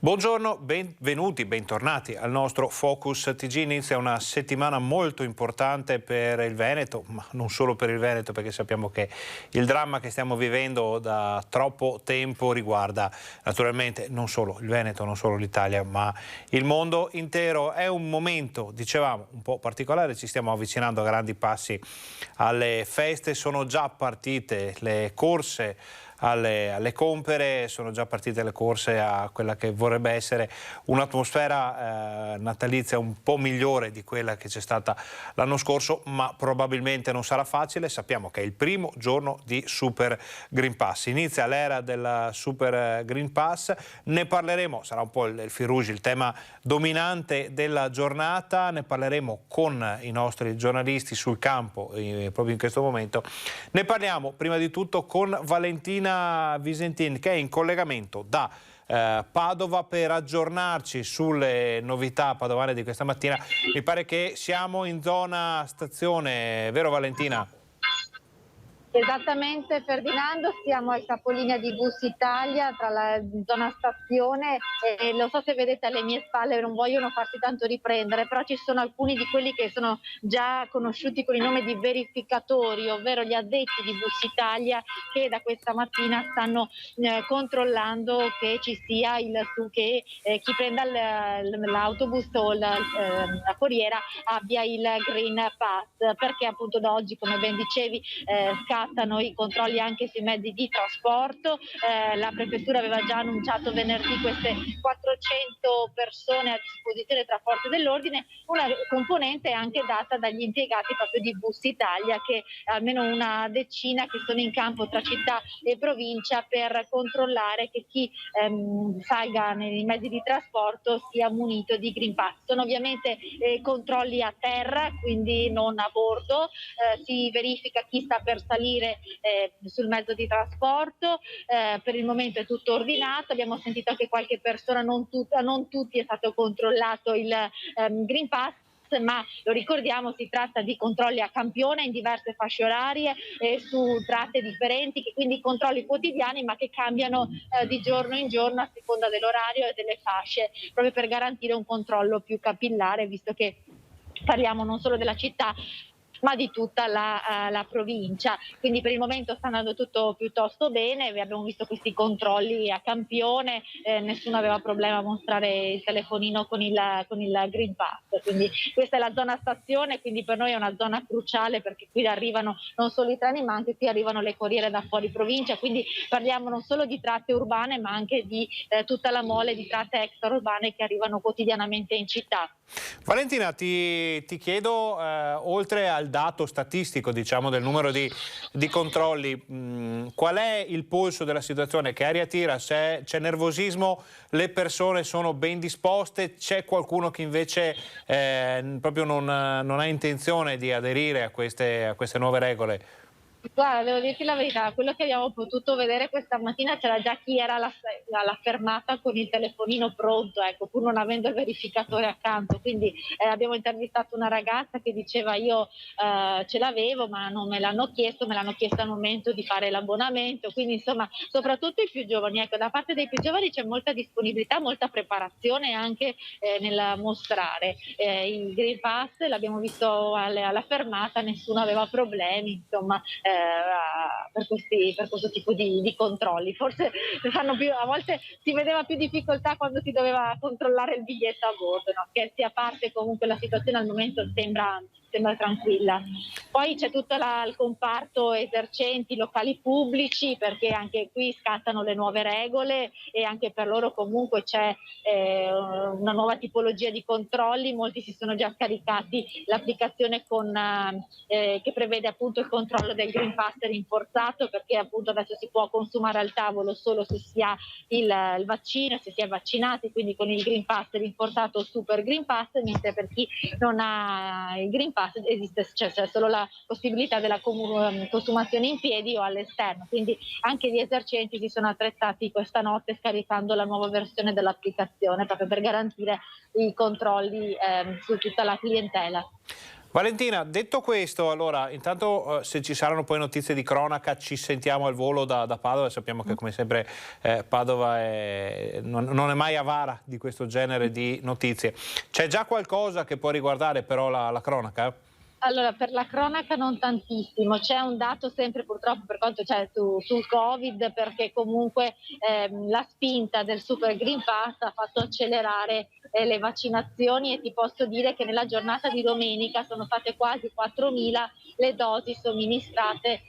Buongiorno, benvenuti, bentornati al nostro Focus TG. Inizia una settimana molto importante per il Veneto, ma non solo per il Veneto, perché sappiamo che il dramma che stiamo vivendo da troppo tempo riguarda naturalmente non solo il Veneto, non solo l'Italia, ma il mondo intero. È un momento, dicevamo, un po' particolare, ci stiamo avvicinando a grandi passi alle feste, sono già partite le corse alle compere, sono già partite le corse a quella che vorrebbe essere un'atmosfera natalizia un po' migliore di quella che c'è stata l'anno scorso, ma probabilmente non sarà facile. Sappiamo che è il primo giorno di Super Green Pass, inizia l'era del Super Green Pass, ne parleremo, sarà un po' il fil rouge, il tema dominante della giornata, ne parleremo con i nostri giornalisti sul campo proprio in questo momento. Ne parliamo prima di tutto con Valentina Visentin, che è in collegamento da Padova per aggiornarci sulle novità padovane di questa mattina. Mi pare che siamo in zona stazione, vero Valentina? Esattamente Ferdinando, siamo al capolinea di Bus Italia tra la zona stazione e lo so se vedete alle mie spalle, non vogliono farsi tanto riprendere, però ci sono alcuni di quelli che sono già conosciuti con il nome di verificatori, ovvero gli addetti di Bus Italia che da questa mattina stanno controllando che ci sia chi prenda l'autobus o la corriera abbia il Green Pass, perché appunto da oggi, come ben dicevi, scattano i controlli anche sui mezzi di trasporto. La prefettura aveva già annunciato venerdì queste 400 persone a disposizione tra forze dell'ordine, una componente è anche data dagli impiegati proprio di Bus Italia, che almeno una decina che sono in campo tra città e provincia per controllare che chi salga nei mezzi di trasporto sia munito di Green Pass. Sono ovviamente controlli a terra, quindi non a bordo, si verifica chi sta per salire sul mezzo di trasporto, per il momento è tutto ordinato, abbiamo sentito anche qualche persona, non tutti è stato controllato il Green Pass, ma lo ricordiamo, si tratta di controlli a campione in diverse fasce orarie e su tratte differenti, quindi controlli quotidiani ma che cambiano di giorno in giorno a seconda dell'orario e delle fasce, proprio per garantire un controllo più capillare, visto che parliamo non solo della città ma di tutta la provincia. Quindi per il momento sta andando tutto piuttosto bene, abbiamo visto questi controlli a campione, nessuno aveva problema a mostrare il telefonino con il Green Pass. Quindi questa è la zona stazione, quindi per noi è una zona cruciale perché qui arrivano non solo i treni ma anche qui arrivano le corriere da fuori provincia, quindi parliamo non solo di tratte urbane ma anche di tutta la mole di tratte extraurbane che arrivano quotidianamente in città. Valentina, ti chiedo, oltre al dato statistico, diciamo, del numero di controlli, qual è il polso della situazione? Che aria tira? C'è nervosismo? Le persone sono ben disposte? C'è qualcuno che invece proprio non ha intenzione di aderire a queste nuove regole? Guarda, devo dirti la verità, quello che abbiamo potuto vedere questa mattina c'era già chi era alla fermata con il telefonino pronto, ecco, pur non avendo il verificatore accanto. Quindi abbiamo intervistato una ragazza che diceva io ce l'avevo ma non me l'hanno chiesto al momento di fare l'abbonamento. Quindi insomma, soprattutto i più giovani, ecco, da parte dei più giovani c'è molta disponibilità, molta preparazione anche nel mostrare. Il Green Pass l'abbiamo visto alla fermata, nessuno aveva problemi, insomma. Per questo tipo di controlli. Forse a volte si vedeva più difficoltà quando si doveva controllare il biglietto a bordo, no? Che sia a parte comunque la situazione al momento sembra tranquilla. Poi c'è tutto il comparto esercenti, locali pubblici, perché anche qui scattano le nuove regole e anche per loro comunque c'è una nuova tipologia di controlli. Molti si sono già scaricati l'applicazione che prevede appunto il controllo del Green Pass rinforzato, perché appunto adesso si può consumare al tavolo solo se si ha il vaccino, se si è vaccinati, quindi con il Green Pass rinforzato o Super Green Pass, mentre per chi non ha il Green Pass c'è solo la possibilità della consumazione in piedi o all'esterno. Quindi anche gli esercenti si sono attrezzati questa notte scaricando la nuova versione dell'applicazione proprio per garantire i controlli su tutta la clientela. Valentina, detto questo, allora intanto se ci saranno poi notizie di cronaca ci sentiamo al volo da Padova. Sappiamo che come sempre Padova non è mai avara di questo genere di notizie. C'è già qualcosa che può riguardare però la cronaca? Allora, per la cronaca non tantissimo, c'è un dato sempre purtroppo per quanto c'è sul Covid, perché comunque la spinta del Super Green Pass ha fatto accelerare le vaccinazioni, e ti posso dire che nella giornata di domenica sono state quasi 4.000 le dosi somministrate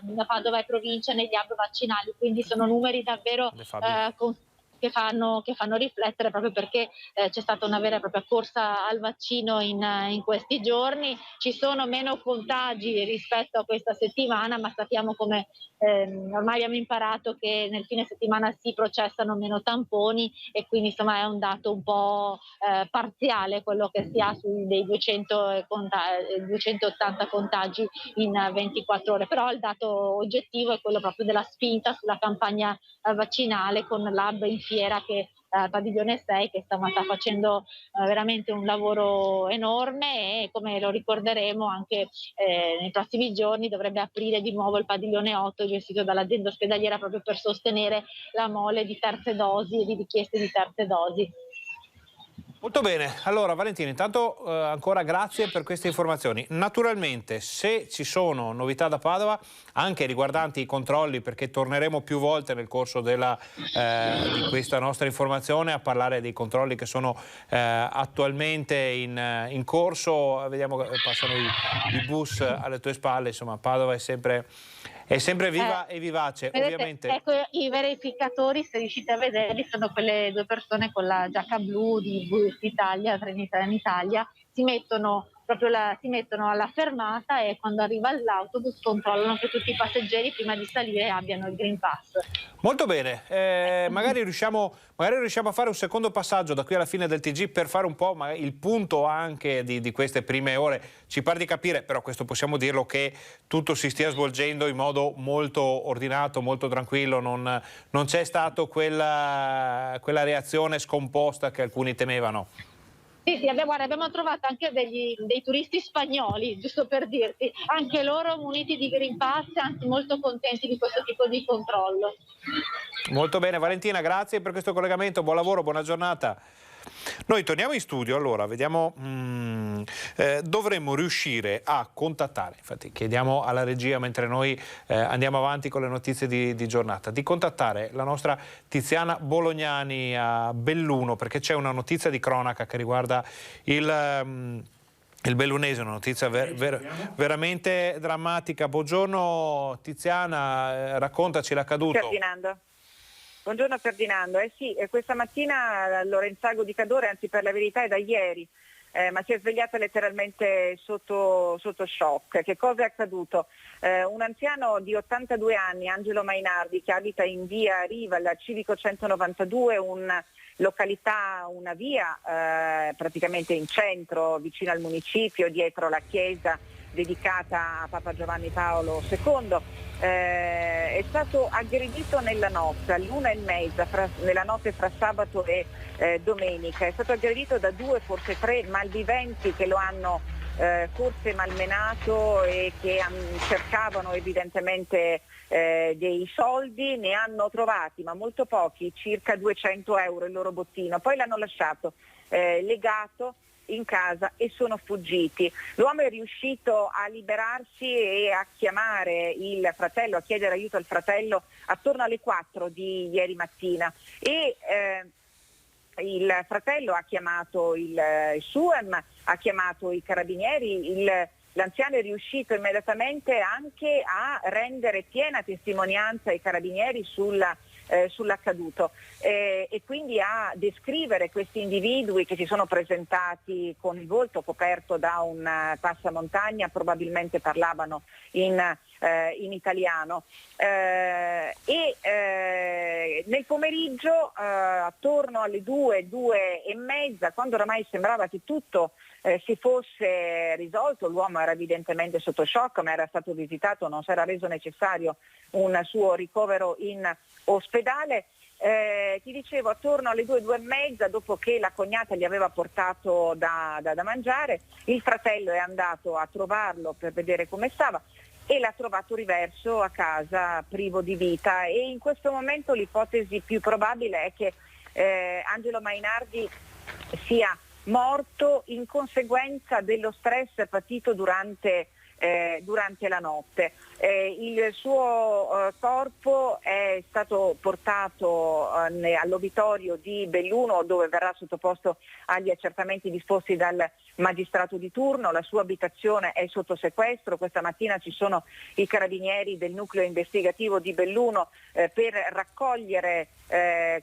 da Padova e provincia negli hub vaccinali, quindi sono numeri davvero che fanno riflettere, proprio perché c'è stata una vera e propria corsa al vaccino in questi giorni. Ci sono meno contagi rispetto a questa settimana, ma sappiamo come ormai abbiamo imparato che nel fine settimana si processano meno tamponi, e quindi insomma è un dato un po' parziale quello che si ha sui dei 280 contagi in 24 ore, però il dato oggettivo è quello proprio della spinta sulla campagna vaccinale, con l'hub in fiera che Padiglione 6, che sta facendo veramente un lavoro enorme, e come lo ricorderemo anche nei prossimi giorni dovrebbe aprire di nuovo il Padiglione 8 gestito dall'azienda ospedaliera, proprio per sostenere la mole di terze dosi e di richieste di terze dosi. Molto bene, allora Valentina, intanto ancora grazie per queste informazioni. Naturalmente se ci sono novità da Padova, anche riguardanti i controlli, perché torneremo più volte nel corso di questa nostra informazione a parlare dei controlli che sono attualmente in corso, vediamo che passano i bus alle tue spalle, insomma Padova è sempre viva e vivace. Vedete, ovviamente. ecco, i verificatori, se riuscite a vederli, sono quelle due persone con la giacca blu di Bus Italia, Trenitalia, si mettono alla fermata, e quando arriva l'autobus controllano che tutti i passeggeri prima di salire abbiano il Green Pass. Molto bene, magari riusciamo a fare un secondo passaggio da qui alla fine del TG per fare un po' il punto anche di queste prime ore. Ci pare di capire, però questo possiamo dirlo, che tutto si stia svolgendo in modo molto ordinato, molto tranquillo, non c'è stato quella reazione scomposta che alcuni temevano. Sì, abbiamo trovato anche dei turisti spagnoli, giusto per dirti, anche loro muniti di Green Pass, anzi molto contenti di questo tipo di controllo. Molto bene, Valentina, grazie per questo collegamento, buon lavoro, buona giornata. Noi torniamo in studio, allora vediamo, dovremmo riuscire a contattare, infatti chiediamo alla regia mentre noi andiamo avanti con le notizie di giornata, di contattare la nostra Tiziana Bolognani a Belluno, perché c'è una notizia di cronaca che riguarda il bellunese, una notizia veramente drammatica. Buongiorno Tiziana, raccontaci l'accaduto. Ferdinando. Buongiorno Ferdinando, sì, questa mattina Lorenzago di Cadore, anzi per la verità è da ieri, ma si è svegliata letteralmente sotto shock. Che cosa è accaduto? Un anziano di 82 anni, Angelo Mainardi, che abita in via Riva, al civico 192, una via praticamente in centro, vicino al municipio, dietro la chiesa dedicata a Papa Giovanni Paolo II, è stato aggredito nella notte, all'1:30, nella notte fra sabato e domenica. È stato aggredito da 2, forse 3 malviventi che lo hanno forse malmenato e che cercavano evidentemente dei soldi. Ne hanno trovati, ma molto pochi, circa 200 euro il loro bottino. Poi l'hanno lasciato legato in casa e sono fuggiti. L'uomo è riuscito a liberarsi e a chiamare il fratello, a chiedere aiuto al fratello attorno alle 4 di ieri mattina, e il fratello ha chiamato il SUEM, ha chiamato i carabinieri. L'anziano è riuscito immediatamente anche a rendere piena testimonianza ai carabinieri sull'accaduto, e quindi a descrivere questi individui che si sono presentati con il volto coperto da un passamontagna, probabilmente parlavano in italiano, nel pomeriggio attorno alle 2:30, quando oramai sembrava che tutto si fosse risolto, l'uomo era evidentemente sotto shock, ma era stato visitato, non si era reso necessario un suo ricovero in ospedale. ti dicevo, attorno alle 2:30, dopo che la cognata gli aveva portato da mangiare, il fratello è andato a trovarlo per vedere come stava e l'ha trovato riverso a casa, privo di vita, e in questo momento l'ipotesi più probabile è che Angelo Mainardi sia morto in conseguenza dello stress patito durante la notte. Il suo corpo è stato portato all'obitorio di Belluno, dove verrà sottoposto agli accertamenti disposti dal magistrato di turno. La sua abitazione è sotto sequestro. Questa mattina ci sono i carabinieri del nucleo investigativo di Belluno per raccogliere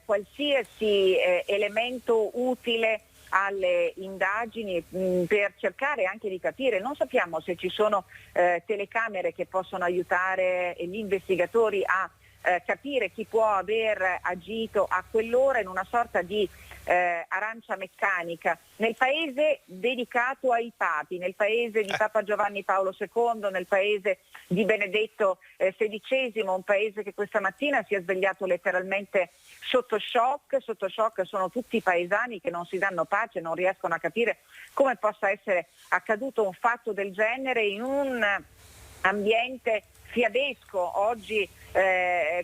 qualsiasi elemento utile alle indagini, per cercare anche di capire. Non sappiamo se ci sono telecamere che possono aiutare gli investigatori a capire chi può aver agito a quell'ora in una sorta di arancia meccanica nel paese dedicato ai papi, nel paese di Papa Giovanni Paolo II, nel paese di Benedetto XVI, un paese che questa mattina si è svegliato letteralmente sotto shock. Sotto shock sono tutti i paesani che non si danno pace, non riescono a capire come possa essere accaduto un fatto del genere in un ambiente fiabesco. Oggi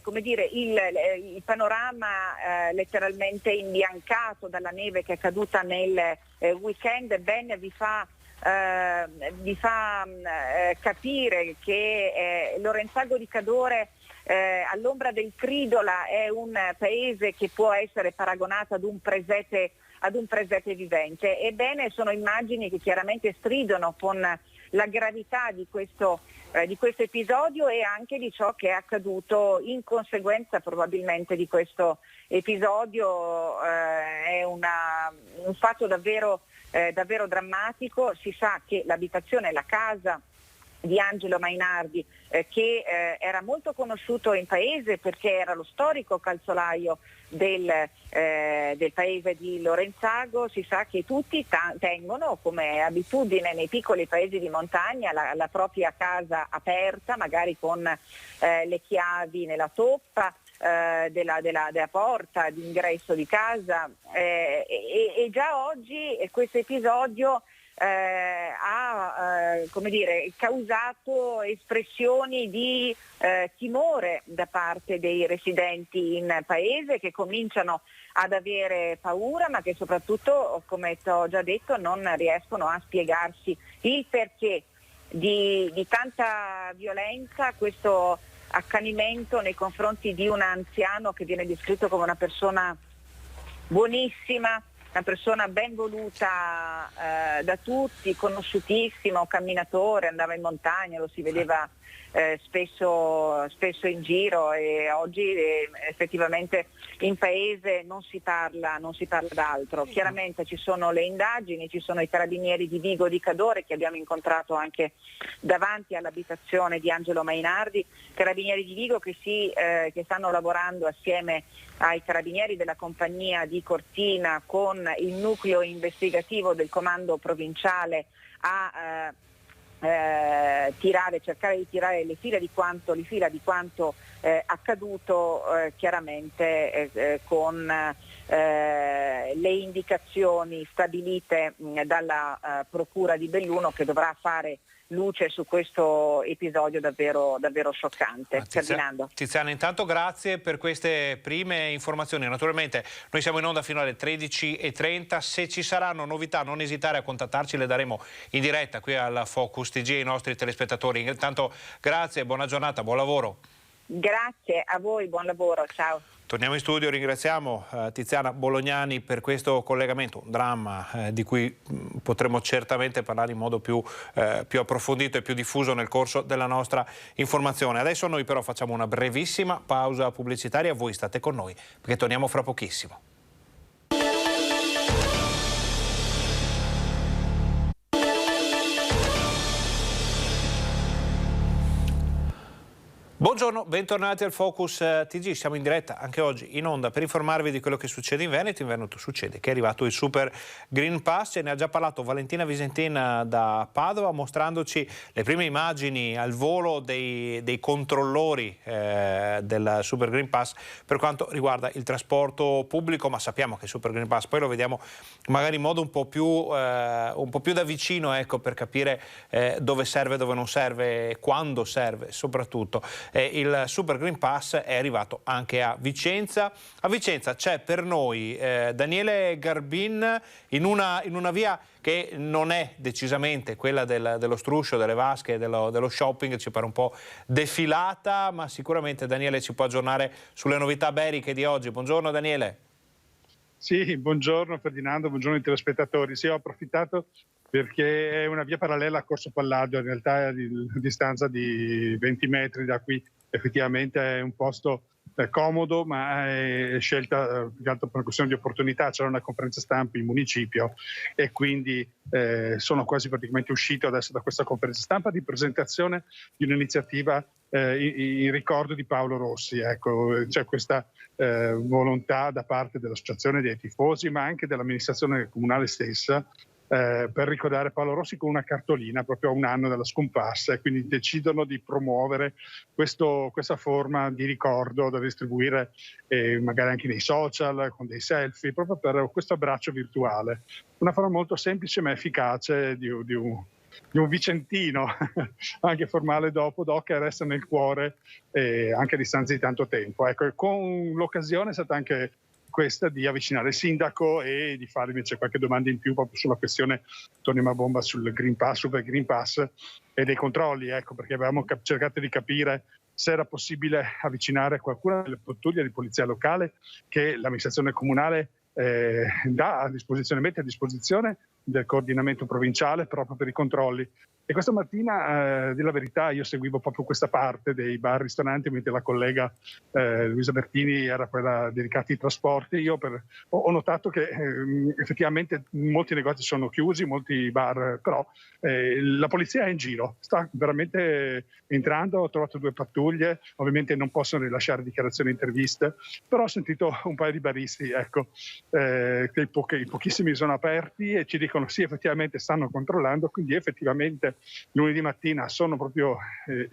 come dire, il panorama letteralmente imbiancato dalla neve che è caduta nel weekend ben vi fa capire che Lorenzago di Cadore all'ombra del Cridola è un paese che può essere paragonato ad un presepe vivente. Ebbene, sono immagini che chiaramente stridono con la gravità di questo episodio e anche di ciò che è accaduto in conseguenza probabilmente di questo episodio. È un fatto davvero drammatico. Si sa che l'abitazione, la casa di Angelo Mainardi, che era molto conosciuto in paese perché era lo storico calzolaio del paese di Lorenzago. Si sa che tutti tengono come abitudine nei piccoli paesi di montagna la propria casa aperta, magari con le chiavi nella toppa della porta d'ingresso di casa, e già oggi questo episodio ha come dire, causato espressioni di timore da parte dei residenti in paese, che cominciano ad avere paura, ma che soprattutto, come ti ho già detto, non riescono a spiegarsi il perché di tanta violenza, questo accanimento nei confronti di un anziano che viene descritto come una persona buonissima, una persona ben voluta da tutti, conosciutissimo, camminatore, andava in montagna, lo si vedeva spesso in giro, e oggi effettivamente in paese non si parla d'altro. Chiaramente ci sono le indagini, ci sono i carabinieri di Vigo di Cadore che abbiamo incontrato anche davanti all'abitazione di Angelo Mainardi, carabinieri di Vigo che stanno lavorando assieme ai carabinieri della compagnia di Cortina con il nucleo investigativo del comando provinciale a cercare di tirare le fila di quanto accaduto, chiaramente con le indicazioni stabilite dalla Procura di Belluno, che dovrà fare luce su questo episodio davvero scioccante. Ferdinando. Tiziana, intanto grazie per queste prime informazioni. Naturalmente noi siamo in onda fino alle 13:30. Se ci saranno novità non esitare a contattarci, le daremo in diretta qui al Focus TG ai nostri telespettatori. Intanto grazie, buona giornata, buon lavoro. Grazie a voi, buon lavoro, ciao. Torniamo in studio, ringraziamo Tiziana Bolognani per questo collegamento, un dramma di cui potremo certamente parlare in modo più approfondito e più diffuso nel corso della nostra informazione. Adesso noi però facciamo una brevissima pausa pubblicitaria, voi state con noi perché torniamo fra pochissimo. Buongiorno, bentornati al Focus TG. Siamo in diretta anche oggi in onda per informarvi di quello che succede in Veneto. In Veneto succede che è arrivato il Super Green Pass, ce ne ha già parlato Valentina Visentin da Padova, mostrandoci le prime immagini al volo dei controllori del Super Green Pass per quanto riguarda il trasporto pubblico, ma sappiamo che il Super Green Pass poi lo vediamo magari in modo un po' più da vicino, ecco, per capire dove serve, dove non serve, quando serve soprattutto. Il Super Green Pass è arrivato anche a Vicenza. A Vicenza c'è per noi Daniele Garbin in una via che non è decisamente quella dello struscio, delle vasche, dello shopping, ci pare un po' defilata, ma sicuramente Daniele ci può aggiornare sulle novità beriche di oggi. Buongiorno Daniele. Sì, buongiorno Ferdinando, buongiorno ai telespettatori. Sì, ho approfittato perché è una via parallela a Corso Palladio, in realtà è a distanza di 20 metri da qui. Effettivamente è un posto comodo, ma è scelta più che altro per una questione di opportunità. C'era una conferenza stampa in municipio e quindi sono quasi praticamente uscito adesso da questa conferenza stampa di presentazione di un'iniziativa in ricordo di Paolo Rossi. Ecco, c'è questa volontà da parte dell'associazione dei tifosi, ma anche dell'amministrazione comunale stessa, per ricordare Paolo Rossi con una cartolina proprio a un anno dalla scomparsa, e quindi decidono di promuovere questa forma di ricordo da distribuire magari anche nei social con dei selfie, proprio per questo abbraccio virtuale. Una forma molto semplice ma efficace di un vicentino anche formale dopo che resta nel cuore anche a distanza di tanto tempo. Ecco, con l'occasione è stata anche questa di avvicinare il sindaco e di fare invece qualche domanda in più proprio sulla questione Tony Mabomba sul Green Pass, Super Green Pass e dei controlli, ecco, perché avevamo cercato di capire se era possibile avvicinare qualcuna delle pattuglie di polizia locale che l'amministrazione comunale dà a disposizione, mette a disposizione del coordinamento provinciale proprio per i controlli. E questa mattina, di la verità, io seguivo proprio questa parte dei bar ristoranti, mentre la collega Luisa Bertini era quella dedicata ai trasporti. Io ho notato che effettivamente molti negozi sono chiusi, molti bar, però la polizia è in giro, sta veramente entrando. Ho trovato 2 pattuglie, ovviamente non possono rilasciare dichiarazioni e interviste, però ho sentito un paio di baristi, ecco, che i pochissimi sono aperti e ci dicono sì, effettivamente stanno controllando, quindi effettivamente lunedì mattina sono proprio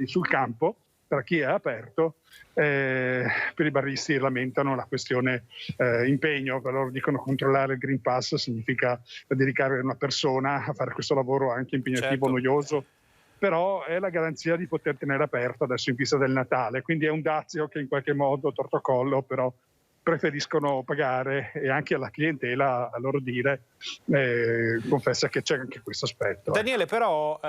sul campo per chi è aperto. Per i baristi lamentano la questione impegno, per loro dicono controllare il Green Pass significa dedicare una persona a fare questo lavoro anche impegnativo, certo, noioso, però è la garanzia di poter tenere aperto adesso in vista del Natale, quindi è un dazio che in qualche modo torto collo però preferiscono pagare, e anche alla clientela, a loro dire, confessa che c'è anche questo aspetto. Daniele, però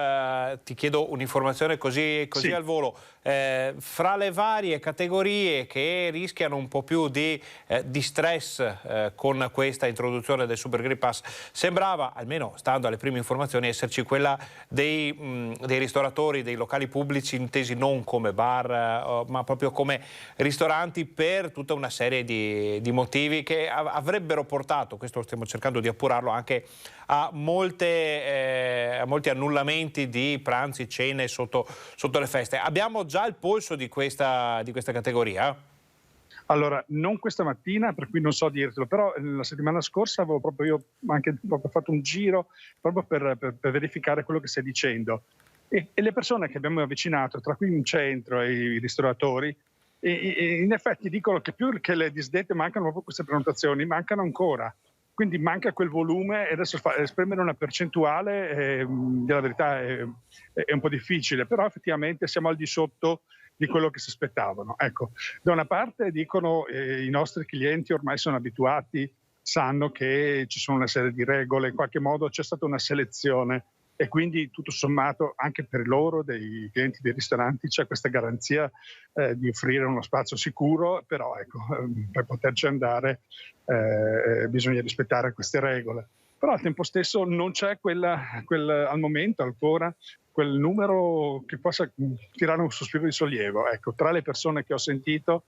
ti chiedo un'informazione così sì, al volo. Fra le varie categorie che rischiano un po' più di stress con questa introduzione del Super Green Pass, sembrava, almeno stando alle prime informazioni, esserci quella dei ristoratori, dei locali pubblici intesi non come bar, ma proprio come ristoranti, per tutta una serie di motivi che avrebbero portato, questo stiamo cercando di appurarlo, anche a molti annullamenti di pranzi, cene sotto le feste. Abbiamo già il polso di questa categoria? Allora, non questa mattina, per cui non so dirtelo, però la settimana scorsa avevo proprio fatto un giro proprio per verificare quello che stai dicendo. E le persone che abbiamo avvicinato, tra cui in centro e i ristoratori, e in effetti dicono che più che le disdette mancano proprio queste prenotazioni, mancano ancora. Quindi manca quel volume, e adesso esprimere una percentuale, della verità, è un po' difficile, però effettivamente siamo al di sotto di quello che si aspettavano. Ecco, da una parte dicono i nostri clienti ormai sono abituati, sanno che ci sono una serie di regole, in qualche modo c'è stata una selezione, e quindi tutto sommato anche per loro, dei clienti dei ristoranti, c'è questa garanzia di offrire uno spazio sicuro, però ecco, per poterci andare bisogna rispettare queste regole. Però al tempo stesso non c'è al momento ancora quel numero che possa tirare un sospiro di sollievo. Ecco, tra le persone che ho sentito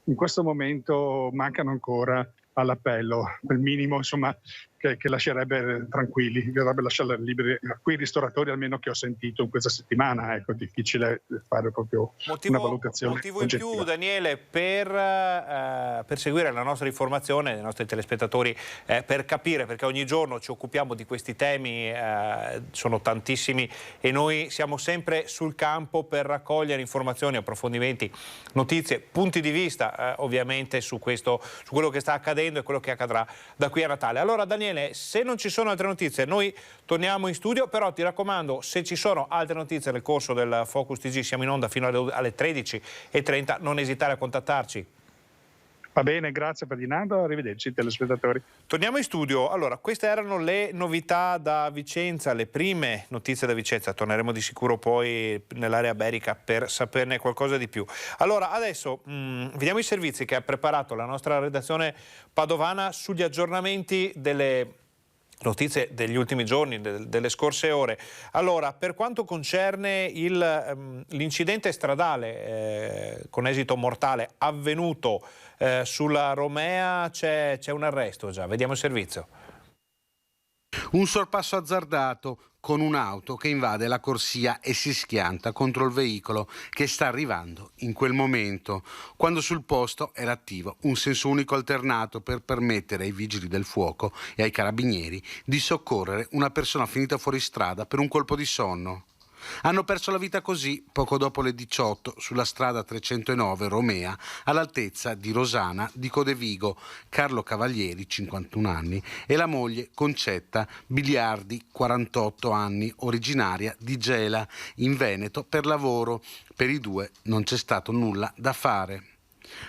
in questo momento mancano ancora all'appello, quel minimo insomma che lascerebbe tranquilli, dovrebbe lasciare liberi a quei ristoratori, almeno che ho sentito in questa settimana. Ecco, è difficile fare proprio una valutazione motivo in oggettiva. più, Daniele, per seguire la nostra informazione, dei nostri telespettatori, per capire, perché ogni giorno ci occupiamo di questi temi, sono tantissimi e noi siamo sempre sul campo per raccogliere informazioni, approfondimenti, notizie, punti di vista ovviamente su quello che sta accadendo e quello che accadrà da qui a Natale. Allora Daniele, se non ci sono altre notizie noi torniamo in studio, però ti raccomando, se ci sono altre notizie nel corso del Focus TG, siamo in onda fino alle 13:30, non esitare a contattarci. Va bene, grazie Ferdinando, arrivederci telespettatori. Torniamo in studio. Allora, queste erano le novità da Vicenza, le prime notizie da Vicenza. Torneremo di sicuro poi nell'area iberica per saperne qualcosa di più. Allora, adesso vediamo i servizi che ha preparato la nostra redazione padovana sugli aggiornamenti delle notizie degli ultimi giorni, delle scorse ore. Allora, per quanto concerne l'incidente stradale con esito mortale avvenuto sulla Romea, c'è un arresto già. Vediamo il servizio. Un sorpasso azzardato con un'auto che invade la corsia e si schianta contro il veicolo che sta arrivando in quel momento, quando sul posto era attivo un senso unico alternato per permettere ai vigili del fuoco e ai carabinieri di soccorrere una persona finita fuori strada per un colpo di sonno. Hanno perso la vita così poco dopo le 18 sulla strada 309 Romea all'altezza di Rosana di Codevigo Carlo Cavalieri, 51 anni, e la moglie Concetta Biliardi, 48 anni, originaria di Gela in Veneto per lavoro. Per i due non c'è stato nulla da fare.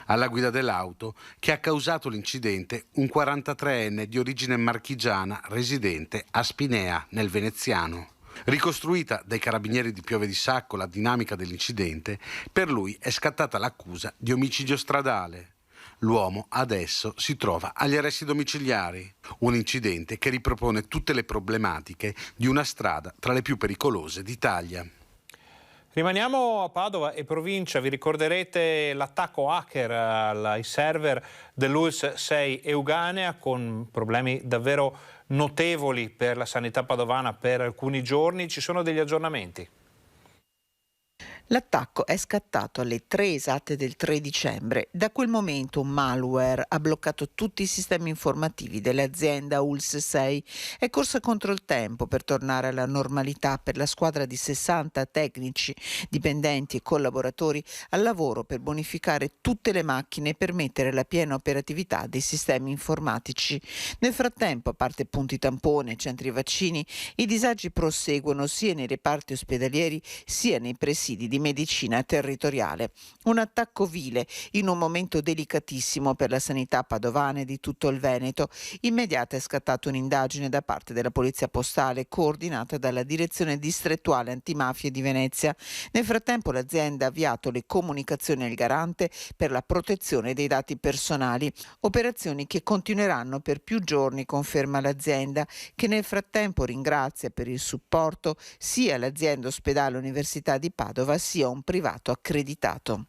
Alla guida dell'auto che ha causato l'incidente un 43enne di origine marchigiana residente a Spinea nel Veneziano. Ricostruita dai carabinieri di Piove di Sacco la dinamica dell'incidente, per lui è scattata l'accusa di omicidio stradale. L'uomo adesso si trova agli arresti domiciliari, un incidente che ripropone tutte le problematiche di una strada tra le più pericolose d'Italia. Rimaniamo a Padova e provincia. Vi ricorderete l'attacco hacker ai server dell'ULSS 6 Euganea, con problemi davvero notevoli per la sanità padovana per alcuni giorni. Ci sono degli aggiornamenti. L'attacco è scattato alle 3 esatte del 3 dicembre. Da quel momento un malware ha bloccato tutti i sistemi informativi dell'azienda ULSS 6. È corsa contro il tempo per tornare alla normalità per la squadra di 60 tecnici, dipendenti e collaboratori al lavoro per bonificare tutte le macchine e permettere la piena operatività dei sistemi informatici. Nel frattempo, a parte punti tampone e centri vaccini, i disagi proseguono sia nei reparti ospedalieri sia nei presidi di medicina territoriale. Un attacco vile in un momento delicatissimo per la sanità padovana e di tutto il Veneto. Immediata è scattata un'indagine da parte della Polizia Postale coordinata dalla Direzione Distrettuale Antimafia di Venezia. Nel frattempo l'azienda ha avviato le comunicazioni al Garante per la protezione dei dati personali, operazioni che continueranno per più giorni, conferma l'azienda, che nel frattempo ringrazia per il supporto sia l'azienda Ospedale Università di Padova sia un privato accreditato.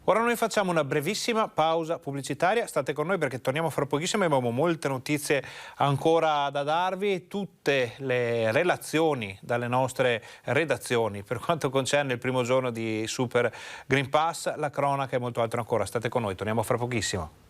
Ora noi facciamo una brevissima pausa pubblicitaria, state con noi perché torniamo fra pochissimo, abbiamo molte notizie ancora da darvi, tutte le relazioni dalle nostre redazioni per quanto concerne il primo giorno di Super Green Pass, la cronaca e molto altro ancora. State con noi, torniamo fra pochissimo.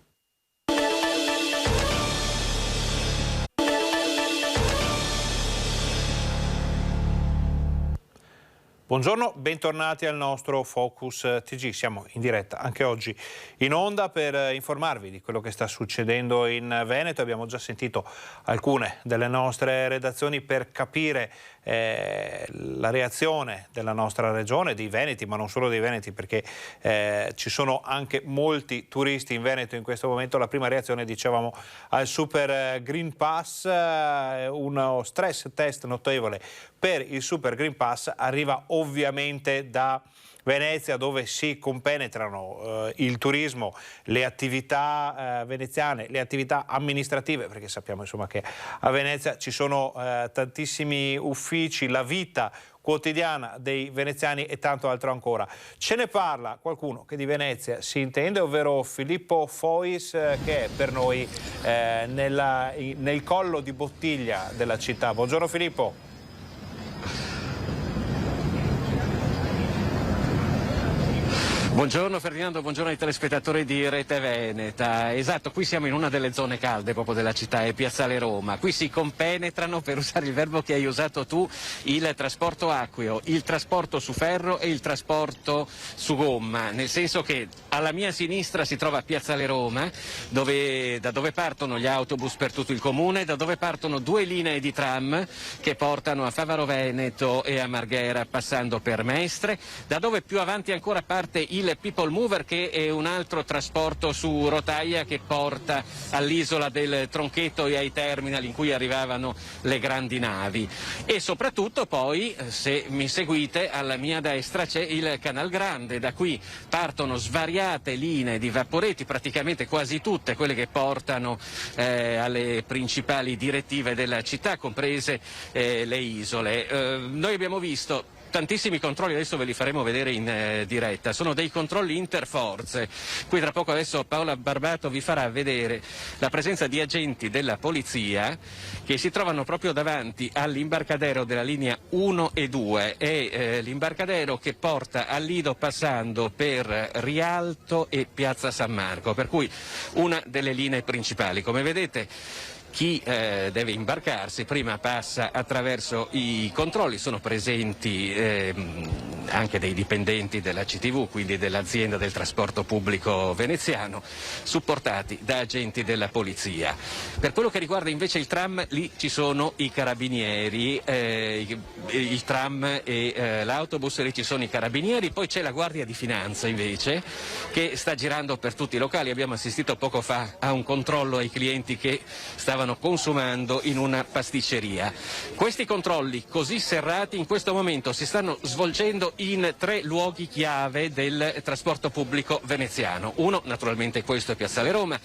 Buongiorno, bentornati al nostro Focus TG. Siamo in diretta anche oggi in onda per informarvi di quello che sta succedendo in Veneto. Abbiamo già sentito alcune delle nostre redazioni per capire la reazione della nostra regione, dei veneti, ma non solo dei veneti, perché ci sono anche molti turisti in Veneto in questo momento. La prima reazione, dicevamo, al Super Green Pass, uno stress test notevole per il Super Green Pass arriva ovviamente da Venezia, dove si compenetrano il turismo, le attività veneziane, le attività amministrative, perché sappiamo insomma che a Venezia ci sono tantissimi uffici, la vita quotidiana dei veneziani e tanto altro ancora. Ce ne parla qualcuno che di Venezia si intende, ovvero Filippo Fois, che è per noi nel collo di bottiglia della città. Buongiorno Filippo. Buongiorno Ferdinando, buongiorno ai telespettatori di Rete Veneta. Esatto, qui siamo in una delle zone calde proprio della città, è Piazzale Roma. Qui si compenetrano, per usare il verbo che hai usato tu, il trasporto acqueo, il trasporto su ferro e il trasporto su gomma, nel senso che alla mia sinistra si trova Piazzale Roma, da dove partono gli autobus per tutto il comune, da dove partono 2 linee di tram che portano a Favaro Veneto e a Marghera passando per Mestre, da dove più avanti ancora parte il People Mover, che è un altro trasporto su rotaia che porta all'isola del Tronchetto e ai terminal in cui arrivavano le grandi navi. E soprattutto poi, se mi seguite, alla mia destra c'è il Canal Grande, da qui partono svariate linee di vaporetti, praticamente quasi tutte quelle che portano alle principali direttive della città, comprese le isole. Noi abbiamo visto tantissimi controlli, adesso ve li faremo vedere in diretta, sono dei controlli interforze. Qui tra poco adesso Paola Barbato vi farà vedere la presenza di agenti della polizia che si trovano proprio davanti all'imbarcadero della linea 1 e 2, è l'imbarcadero che porta al Lido passando per Rialto e Piazza San Marco, per cui una delle linee principali. Come vedete, chi deve imbarcarsi prima passa attraverso i controlli, sono presenti anche dei dipendenti della CTV, quindi dell'azienda del trasporto pubblico veneziano, supportati da agenti della polizia. Per quello che riguarda invece il tram, lì ci sono i carabinieri, il tram e l'autobus, lì ci sono i carabinieri, poi c'è la Guardia di Finanza invece che sta girando per tutti i locali. Abbiamo assistito poco fa a un controllo ai clienti che stavano consumando in una pasticceria. Questi controlli così serrati in questo momento si stanno svolgendo in 3 luoghi chiave del trasporto pubblico veneziano. Uno naturalmente questo è Piazzale Roma,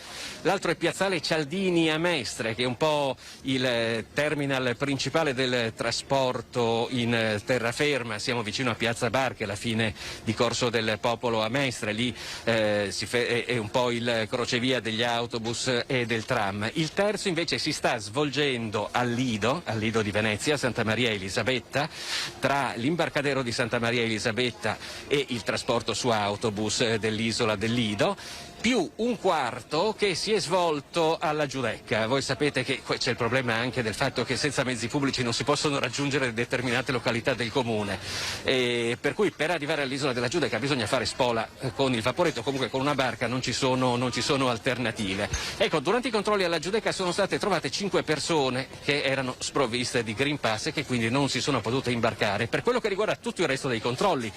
l'altro è Piazzale Cialdini a Mestre, che è un po' il terminal principale del trasporto in terraferma. Siamo vicino a Piazza Bar, che è la fine di Corso del Popolo a Mestre, lì è un po' il crocevia degli autobus e del tram. Il terzo invece si sta svolgendo al Lido di Venezia, Santa Maria Elisabetta, tra l'imbarcadero di Santa Maria Elisabetta e il trasporto su autobus dell'isola del Lido, più un quarto che si è svolto alla Giudecca. Voi sapete che c'è il problema anche del fatto che senza mezzi pubblici non si possono raggiungere determinate località del comune, per cui per arrivare all'isola della Giudecca bisogna fare spola con il vaporetto, comunque con una barca non ci sono alternative. Ecco, durante i controlli alla Giudecca sono state trovate 5 persone che erano sprovviste di Green Pass e che quindi non si sono potute imbarcare. Per quello che riguarda tutto il resto dei controlli,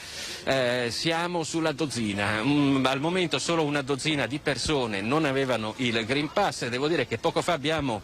siamo sulla dozzina. Al momento solo una dozzina di persone non avevano il Green Pass. Devo dire che poco fa abbiamo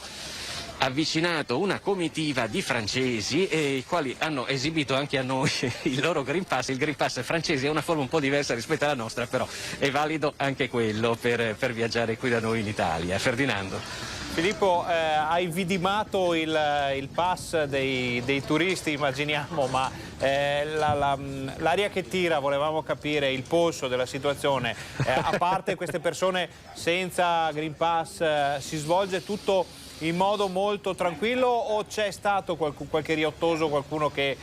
avvicinato una comitiva di francesi, i quali hanno esibito anche a noi il loro Green Pass. Il Green Pass francese è una forma un po' diversa rispetto alla nostra, però è valido anche quello per viaggiare qui da noi in Italia. Ferdinando. Filippo, hai vidimato il pass dei turisti, immaginiamo, ma l'aria che tira, volevamo capire il polso della situazione. A parte queste persone senza Green Pass, si svolge tutto in modo molto tranquillo o c'è stato qualche riottoso, qualcuno che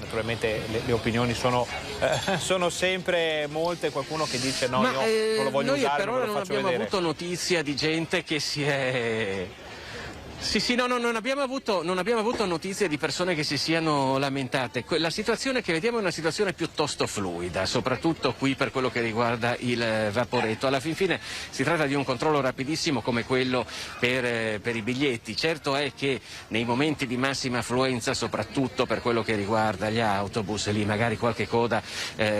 naturalmente le opinioni sono sempre molte, qualcuno che dice no, io non lo voglio usare, non ve lo faccio vedere. Noi per ora non abbiamo avuto notizia di gente che si è... non abbiamo avuto notizie di persone che si siano lamentate. La situazione che vediamo è una situazione piuttosto fluida, soprattutto qui per quello che riguarda il vaporetto. Alla fin fine si tratta di un controllo rapidissimo come quello per i biglietti. Certo è che nei momenti di massima affluenza, soprattutto per quello che riguarda gli autobus, lì magari qualche coda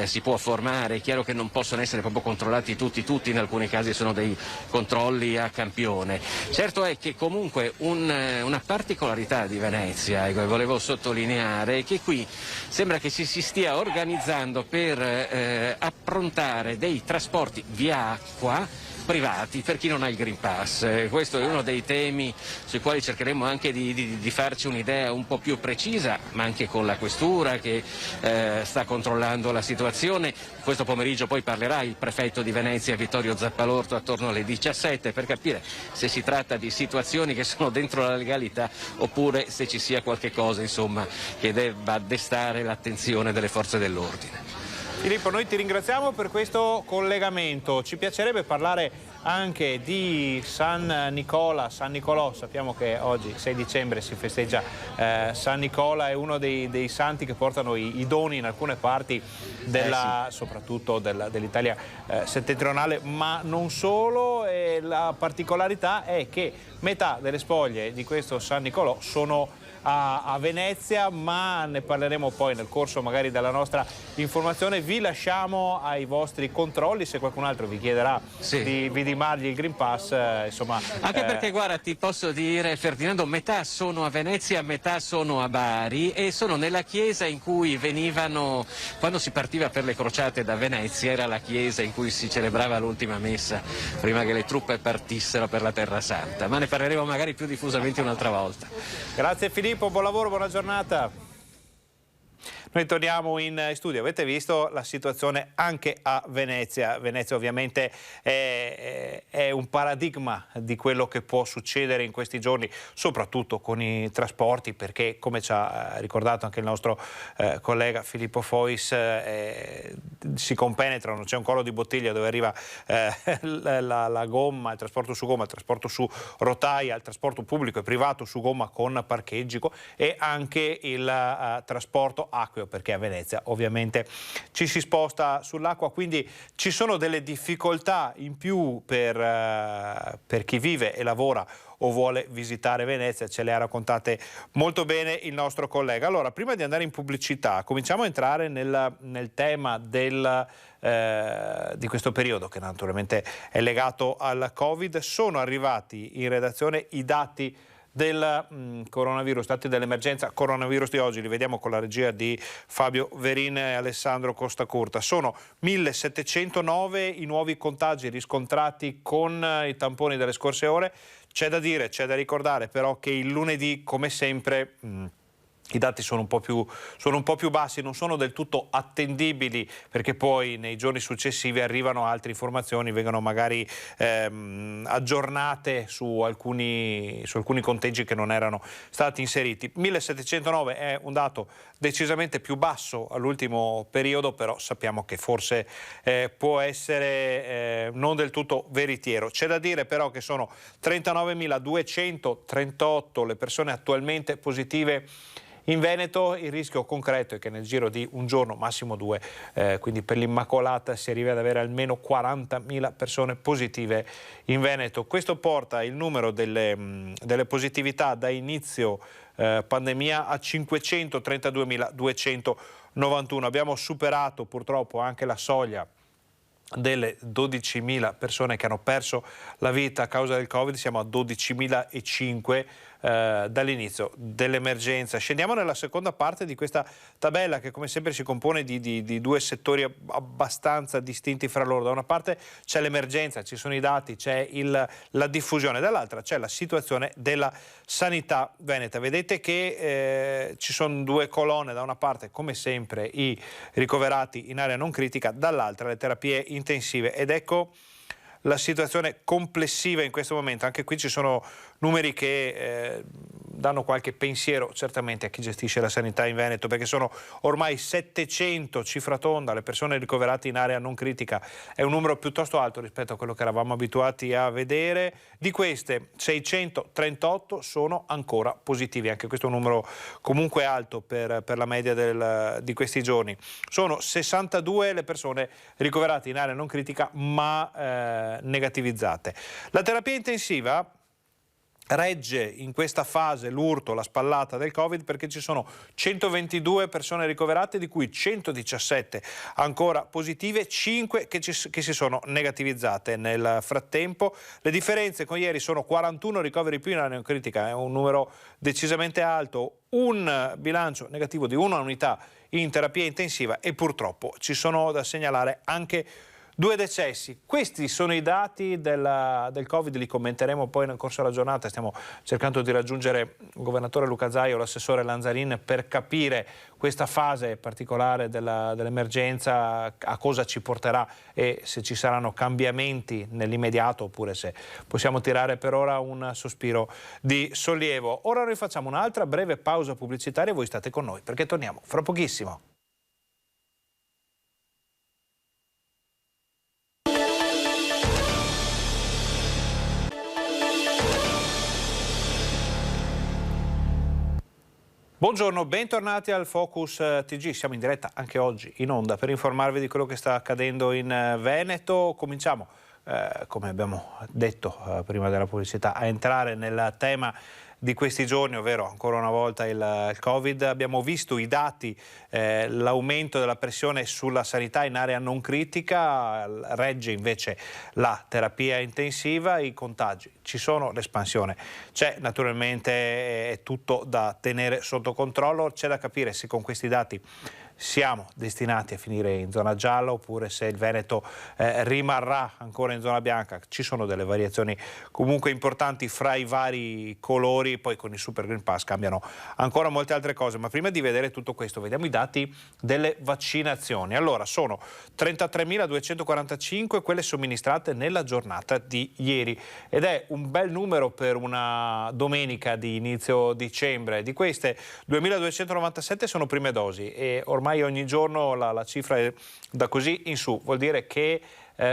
si può formare. È chiaro che non possono essere proprio controllati tutti, in alcuni casi sono dei controlli a campione. Certo è che comunque una particolarità di Venezia, che volevo sottolineare, è che qui sembra che si stia organizzando per approntare dei trasporti via acqua privati per chi non ha il Green Pass. Questo è uno dei temi sui quali cercheremo anche di farci un'idea un po' più precisa, ma anche con la questura che sta controllando la situazione. Questo pomeriggio poi parlerà il prefetto di Venezia Vittorio Zappalorto attorno alle 17 per capire se si tratta di situazioni che sono dentro la legalità oppure se ci sia qualche cosa, insomma, che debba destare l'attenzione delle forze dell'ordine. Filippo, noi ti ringraziamo per questo collegamento. Ci piacerebbe parlare anche di San Nicolò. Sappiamo che oggi, 6 dicembre, si festeggia San Nicola, è uno dei santi che portano i doni in alcune parti soprattutto dell'Italia settentrionale, ma non solo. E la particolarità è che metà delle spoglie di questo San Nicolò sono a Venezia, ma ne parleremo poi nel corso magari della nostra informazione. Vi lasciamo ai vostri controlli, se qualcun altro vi chiederà di vidimargli il Green Pass, insomma. Anche perché guarda, ti posso dire, Ferdinando, metà sono a Venezia, metà sono a Bari e sono nella chiesa in cui venivano, quando si partiva per le crociate da Venezia, era la chiesa in cui si celebrava l'ultima messa prima che le truppe partissero per la Terra Santa, ma ne parleremo magari più diffusamente un'altra volta. Grazie Filippo, buon lavoro, buona giornata. Noi torniamo in studio. Avete visto la situazione anche a Venezia. Venezia ovviamente è un paradigma di quello che può succedere in questi giorni, soprattutto con i trasporti, perché come ci ha ricordato anche il nostro collega Filippo Fois, si compenetrano, c'è un collo di bottiglia dove arriva la gomma, il trasporto su gomma, il trasporto su rotaia, il trasporto pubblico e privato su gomma con parcheggico e anche il trasporto acqueo, perché a Venezia ovviamente ci si sposta sull'acqua, quindi ci sono delle difficoltà in più per chi vive e lavora o vuole visitare Venezia. Ce le ha raccontate molto bene il nostro collega. Allora, prima di andare in pubblicità, cominciamo a entrare nel tema di questo periodo, che naturalmente è legato al Covid. Sono arrivati in redazione i dati del coronavirus, dati dell'emergenza coronavirus di oggi, li vediamo con la regia di Fabio Verin e Alessandro Costacurta. Sono 1709 i nuovi contagi riscontrati con i tamponi delle scorse ore. C'è da dire, c'è da ricordare però che il lunedì, come sempre, i dati sono un po' più bassi, non sono del tutto attendibili, perché poi nei giorni successivi arrivano altre informazioni, vengono magari aggiornate su alcuni conteggi che non erano stati inseriti. 1709 è un dato decisamente più basso all'ultimo periodo, però sappiamo che forse può essere non del tutto veritiero. C'è da dire però che sono 39.238 le persone attualmente positive in Veneto. Il rischio concreto è che nel giro di un giorno, massimo 2, quindi per l'Immacolata, si arrivi ad avere almeno 40.000 persone positive in Veneto. Questo porta il numero delle positività da inizio pandemia a 532.291. Abbiamo superato purtroppo anche la soglia delle 12.000 persone che hanno perso la vita a causa del Covid. Siamo a 12.005 dall'inizio dell'emergenza. Scendiamo nella seconda parte di questa tabella, che come sempre si compone di due settori abbastanza distinti fra loro. Da una parte c'è l'emergenza, ci sono i dati, c'è la diffusione, dall'altra c'è la situazione della sanità veneta. Vedete che ci sono due colonne: da una parte come sempre i ricoverati in area non critica, dall'altra le terapie intensive. Ed ecco la situazione complessiva in questo momento. Anche qui ci sono numeri che danno qualche pensiero certamente a chi gestisce la sanità in Veneto, perché sono ormai 700, cifra tonda, le persone ricoverate in area non critica. È un numero piuttosto alto rispetto a quello che eravamo abituati a vedere. Di queste 638 sono ancora positivi, anche questo è un numero comunque alto per la media di questi giorni. Sono 62 le persone ricoverate in area non critica ma negativizzate. La terapia intensiva regge in questa fase l'urto, la spallata del Covid, perché ci sono 122 persone ricoverate, di cui 117 ancora positive, 5 che si sono negativizzate nel frattempo. Le differenze con ieri sono 41 ricoveri più in area non critica, è un numero decisamente alto, un bilancio negativo di una unità in terapia intensiva e purtroppo ci sono da segnalare anche 2 decessi. Questi sono i dati del Covid, li commenteremo poi nel corso della giornata. Stiamo cercando di raggiungere il governatore Luca Zaio, l'assessore Lanzarin, per capire questa fase particolare dell'emergenza, a cosa ci porterà e se ci saranno cambiamenti nell'immediato oppure se possiamo tirare per ora un sospiro di sollievo. Ora noi facciamo un'altra breve pausa pubblicitaria e voi state con noi perché torniamo fra pochissimo. Buongiorno, bentornati al Focus TG. Siamo in diretta anche oggi in onda per informarvi di quello che sta accadendo in Veneto. Cominciamo, come abbiamo detto prima della pubblicità, a entrare nel tema di questi giorni, ovvero ancora una volta il Covid. Abbiamo visto i dati, l'aumento della pressione sulla sanità in area non critica, regge invece la terapia intensiva, i contagi ci sono, l'espansione c'è, naturalmente è tutto da tenere sotto controllo, c'è da capire se con questi dati siamo destinati a finire in zona gialla oppure se il Veneto rimarrà ancora in zona bianca. Ci sono delle variazioni comunque importanti fra i vari colori, poi con il Super Green Pass cambiano ancora molte altre cose, ma prima di vedere tutto questo vediamo i dati delle vaccinazioni. Allora, sono 33.245 quelle somministrate nella giornata di ieri ed è un bel numero per una domenica di inizio dicembre. Di queste 2.297 sono prime dosi e ormai ogni giorno la cifra è da così in su, vuol dire che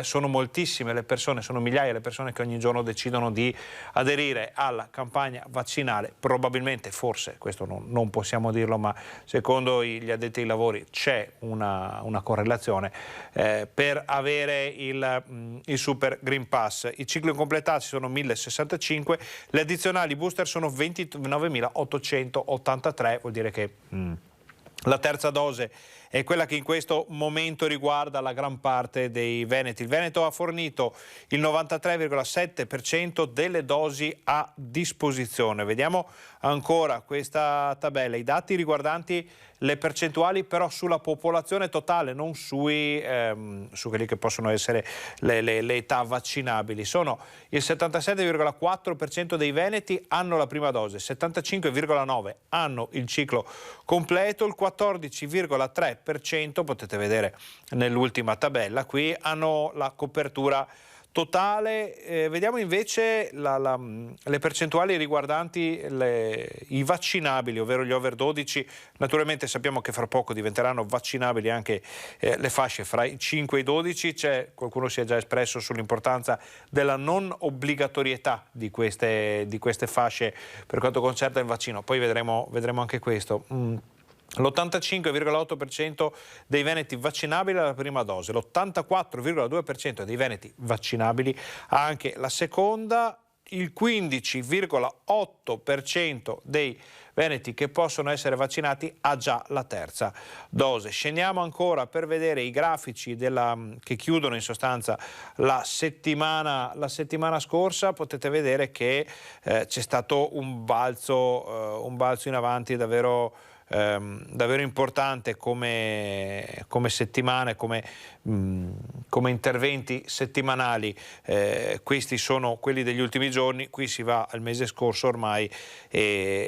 sono moltissime le persone, sono migliaia le persone che ogni giorno decidono di aderire alla campagna vaccinale. Probabilmente, forse, questo non possiamo dirlo, ma secondo gli addetti ai lavori c'è una correlazione per avere il Super Green Pass. I cicli completati sono 1.065, le addizionali booster sono 29.883, vuol dire che la terza dose è quella che in questo momento riguarda la gran parte dei veneti. Il Veneto ha fornito il 93,7% delle dosi a disposizione. Vediamo ancora questa tabella, i dati riguardanti le percentuali però sulla popolazione totale, non su quelli che possono essere le età vaccinabili. Sono il 77,4% dei veneti hanno la prima dose, 75,9% hanno il ciclo completo, il 14,3%, potete vedere nell'ultima tabella qui, hanno la copertura totale. Vediamo invece le percentuali riguardanti i vaccinabili, ovvero gli over 12. Naturalmente sappiamo che fra poco diventeranno vaccinabili anche le fasce fra i 5 e i 12. Qualcuno si è già espresso sull'importanza della non obbligatorietà di queste fasce per quanto concerne il vaccino. Poi vedremo anche questo. L'85,8% dei veneti vaccinabili alla prima dose, l'84,2% dei veneti vaccinabili ha anche la seconda, il 15,8% dei veneti che possono essere vaccinati ha già la terza dose. Scendiamo ancora per vedere i grafici che chiudono in sostanza la settimana scorsa. Potete vedere che c'è stato un balzo in avanti davvero importante come settimane, come interventi settimanali. Questi sono quelli degli ultimi giorni, qui si va al mese scorso ormai,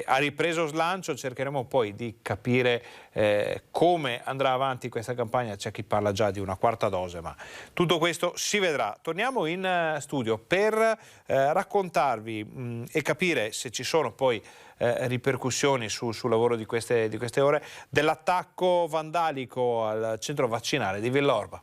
ha ripreso slancio. Cercheremo poi di capire come andrà avanti questa campagna. C'è chi parla già di una quarta dose, ma tutto questo si vedrà. Torniamo in studio per raccontarvi e capire se ci sono poi ripercussioni sul lavoro di queste ore dell'attacco vandalico al centro vaccinale di Villorba.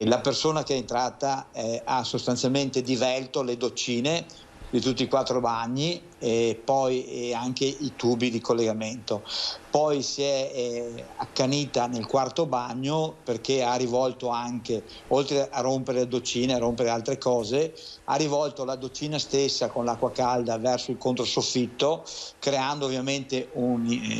La persona che è entrata ha sostanzialmente divelto le doccine di tutti i 4 bagni e poi anche i tubi di collegamento. Poi si è accanita nel quarto bagno perché ha rivolto anche, oltre a rompere le doccine, a rompere altre cose, ha rivolto la doccina stessa con l'acqua calda verso il controsoffitto, creando ovviamente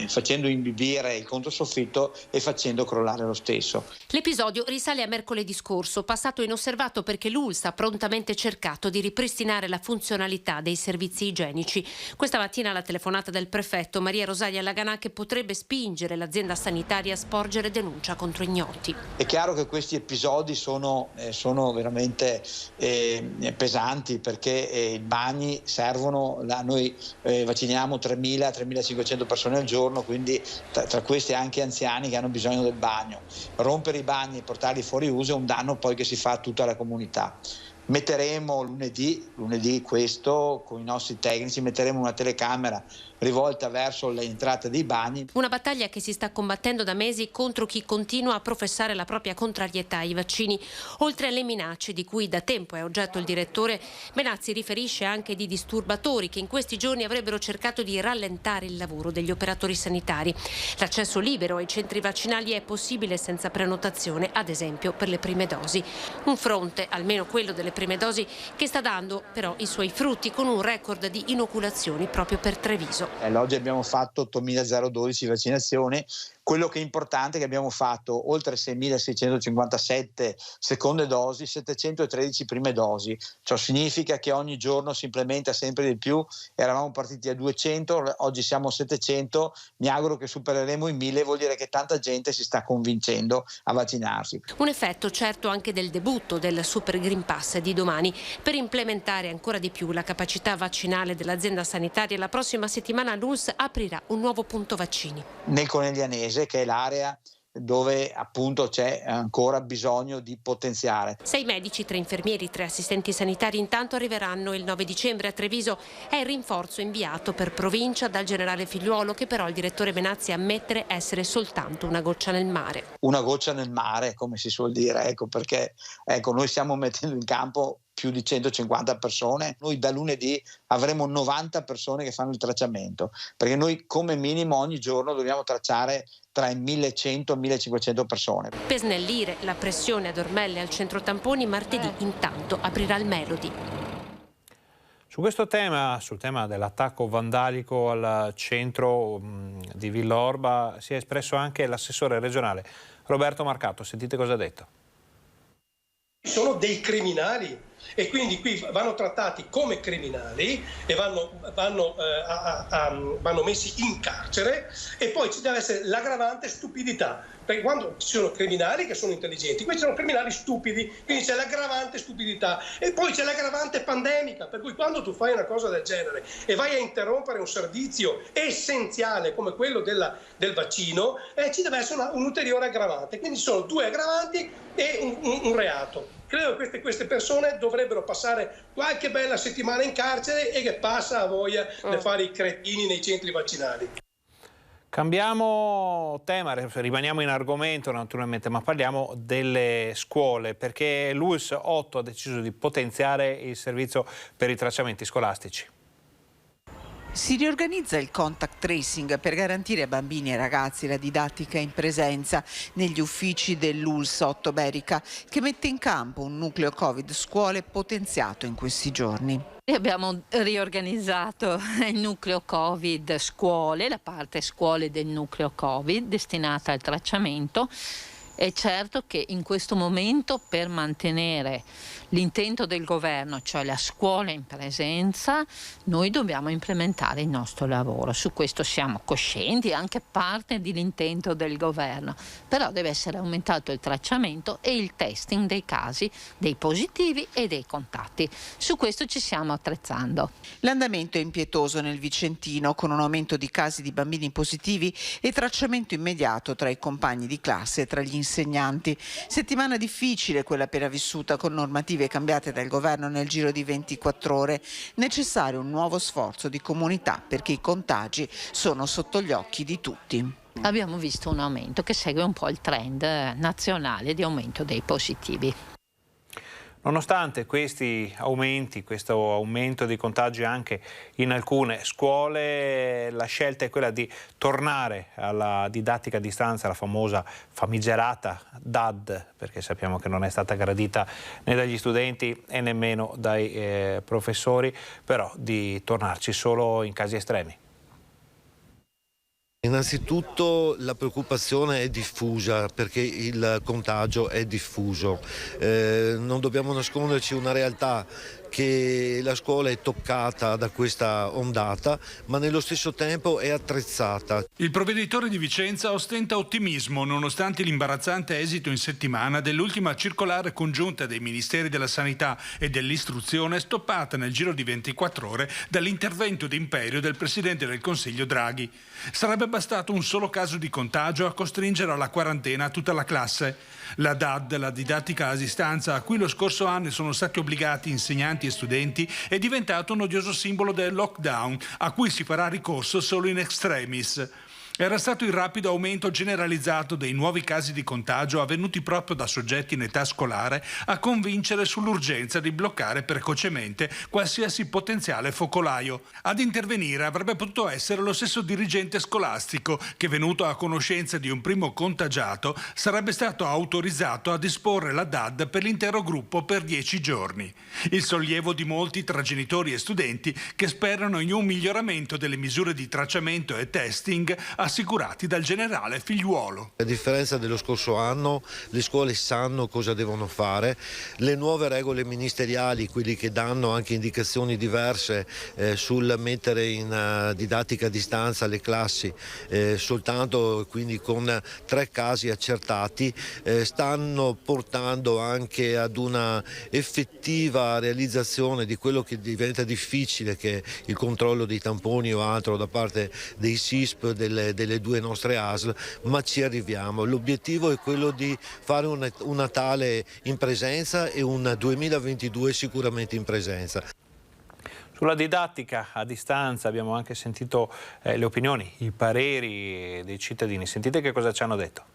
facendo imbibire il controsoffitto e facendo crollare lo stesso. L'episodio risale a mercoledì scorso, passato inosservato perché l'ULSS ha prontamente cercato di ripristinare la funzionalità dei servizi igienici. Questa mattina la telefonata del prefetto Maria Rosalia Laganà, che potrebbe spingere l'azienda sanitaria a sporgere denuncia contro ignoti. È chiaro che questi episodi sono veramente pesanti, perché i bagni servono, noi vacciniamo 3.000-3.500 persone al giorno, quindi tra questi anche anziani che hanno bisogno del bagno. Rompere i bagni e portarli fuori uso è un danno poi che si fa a tutta la comunità. Metteremo lunedì questo, con i nostri tecnici, metteremo una telecamera rivolta verso le entrate dei bagni. Una battaglia che si sta combattendo da mesi contro chi continua a professare la propria contrarietà ai vaccini. Oltre alle minacce di cui da tempo è oggetto il direttore, Benazzi riferisce anche di disturbatori che in questi giorni avrebbero cercato di rallentare il lavoro degli operatori sanitari. L'accesso libero ai centri vaccinali è possibile senza prenotazione, ad esempio per le prime dosi. Un fronte, almeno quello delle prime dosi, che sta dando però i suoi frutti, con un record di inoculazioni proprio per Treviso. Oggi abbiamo fatto 8.012 vaccinazioni. Quello che è importante è che abbiamo fatto oltre 6.657 seconde dosi, 713 prime dosi. Ciò significa che ogni giorno si implementa sempre di più. Eravamo partiti a 200, oggi siamo a 700. Mi auguro che supereremo i 1.000, vuol dire che tanta gente si sta convincendo a vaccinarsi. Un effetto certo anche del debutto del Super Green Pass di domani. Per implementare ancora di più la capacità vaccinale dell'azienda sanitaria, la prossima settimana l'ULSS aprirà un nuovo punto vaccini. Nel Coneglianese, che è l'area dove appunto c'è ancora bisogno di potenziare. 6 medici, 3 infermieri, 3 assistenti sanitari intanto arriveranno il 9 dicembre a Treviso. È il rinforzo inviato per provincia dal generale Figliuolo, che però il direttore Benazzi ammette essere soltanto una goccia nel mare. Una goccia nel mare, come si suol dire, perché noi stiamo mettendo in campo più di 150 persone. Noi da lunedì avremo 90 persone che fanno il tracciamento, perché noi come minimo ogni giorno dobbiamo tracciare tra i 1.100 e 1.500 persone. Per snellire la pressione ad Ormelle al centro tamponi, martedì intanto aprirà il Melody. Su questo tema, sul tema dell'attacco vandalico al centro di Villa Orba, si è espresso anche l'assessore regionale Roberto Marcato. Sentite cosa ha detto. Sono dei criminali e quindi qui vanno trattati come criminali e vanno messi in carcere, e poi ci deve essere l'aggravante stupidità, perché quando ci sono criminali che sono intelligenti, qui ci sono criminali stupidi, quindi c'è l'aggravante stupidità, e poi c'è l'aggravante pandemica, per cui quando tu fai una cosa del genere e vai a interrompere un servizio essenziale come quello del vaccino, ci deve essere un ulteriore aggravante, quindi ci sono 2 aggravanti e un reato. Credo che queste persone dovrebbero passare qualche bella settimana in carcere e che passa a voglia di fare i cretini nei centri vaccinali. Cambiamo tema, rimaniamo in argomento naturalmente, ma parliamo delle scuole, perché l'ULSS 8 ha deciso di potenziare il servizio per i tracciamenti scolastici. Si riorganizza il contact tracing per garantire a bambini e ragazzi la didattica in presenza negli uffici dell'ULSS 8 Berica, che mette in campo un nucleo Covid scuole potenziato in questi giorni. Abbiamo riorganizzato il nucleo Covid scuole, la parte scuole del nucleo Covid destinata al tracciamento. È certo che in questo momento, per mantenere l'intento del governo, cioè la scuola in presenza, noi dobbiamo implementare il nostro lavoro. Su questo siamo coscienti, è anche parte dell'intento del governo, però deve essere aumentato il tracciamento e il testing dei casi, dei positivi e dei contatti. Su questo ci stiamo attrezzando. L'andamento è impietoso nel Vicentino, con un aumento di casi di bambini positivi e tracciamento immediato tra i compagni di classe e tra gli insegnanti. Settimana difficile quella appena vissuta, con normative cambiate dal governo nel giro di 24 ore. Necessario un nuovo sforzo di comunità, perché i contagi sono sotto gli occhi di tutti. Abbiamo visto un aumento che segue un po' il trend nazionale di aumento dei positivi. Nonostante questi aumenti, questo aumento di contagi anche in alcune scuole, la scelta è quella di tornare alla didattica a distanza, la famosa famigerata DAD, perché sappiamo che non è stata gradita né dagli studenti e nemmeno dai professori, però di tornarci solo in casi estremi. Innanzitutto la preoccupazione è diffusa, perché il contagio è diffuso. Non dobbiamo nasconderci una realtà che la scuola è toccata da questa ondata, ma nello stesso tempo è attrezzata. Il provveditore di Vicenza ostenta ottimismo nonostante l'imbarazzante esito in settimana dell'ultima circolare congiunta dei Ministeri della Sanità e dell'Istruzione, stoppata nel giro di 24 ore dall'intervento d'imperio del Presidente del Consiglio Draghi. Sarebbe bastato un solo caso di contagio a costringere alla quarantena tutta la classe. La DAD, la didattica a distanza, a cui lo scorso anno sono stati obbligati insegnanti e studenti, è diventato un odioso simbolo del lockdown, a cui si farà ricorso solo in extremis. Era stato il rapido aumento generalizzato dei nuovi casi di contagio avvenuti proprio da soggetti in età scolare a convincere sull'urgenza di bloccare precocemente qualsiasi potenziale focolaio. Ad intervenire avrebbe potuto essere lo stesso dirigente scolastico che, venuto a conoscenza di un primo contagiato, sarebbe stato autorizzato a disporre la DAD per l'intero gruppo per 10 giorni. Il sollievo di molti tra genitori e studenti che sperano in un miglioramento delle misure di tracciamento e testing assicurati dal generale Figliuolo. A differenza dello scorso anno, le scuole sanno cosa devono fare, le nuove regole ministeriali, quelli che danno anche indicazioni diverse sul mettere in didattica a distanza le classi soltanto quindi con 3 casi accertati, stanno portando anche ad una effettiva realizzazione di quello che diventa difficile, che è il controllo dei tamponi o altro da parte dei SISP delle 2 nostre ASL, ma ci arriviamo. L'obiettivo è quello di fare un Natale in presenza e un 2022 sicuramente in presenza. Sulla didattica a distanza abbiamo anche sentito le opinioni, i pareri dei cittadini. Sentite che cosa ci hanno detto.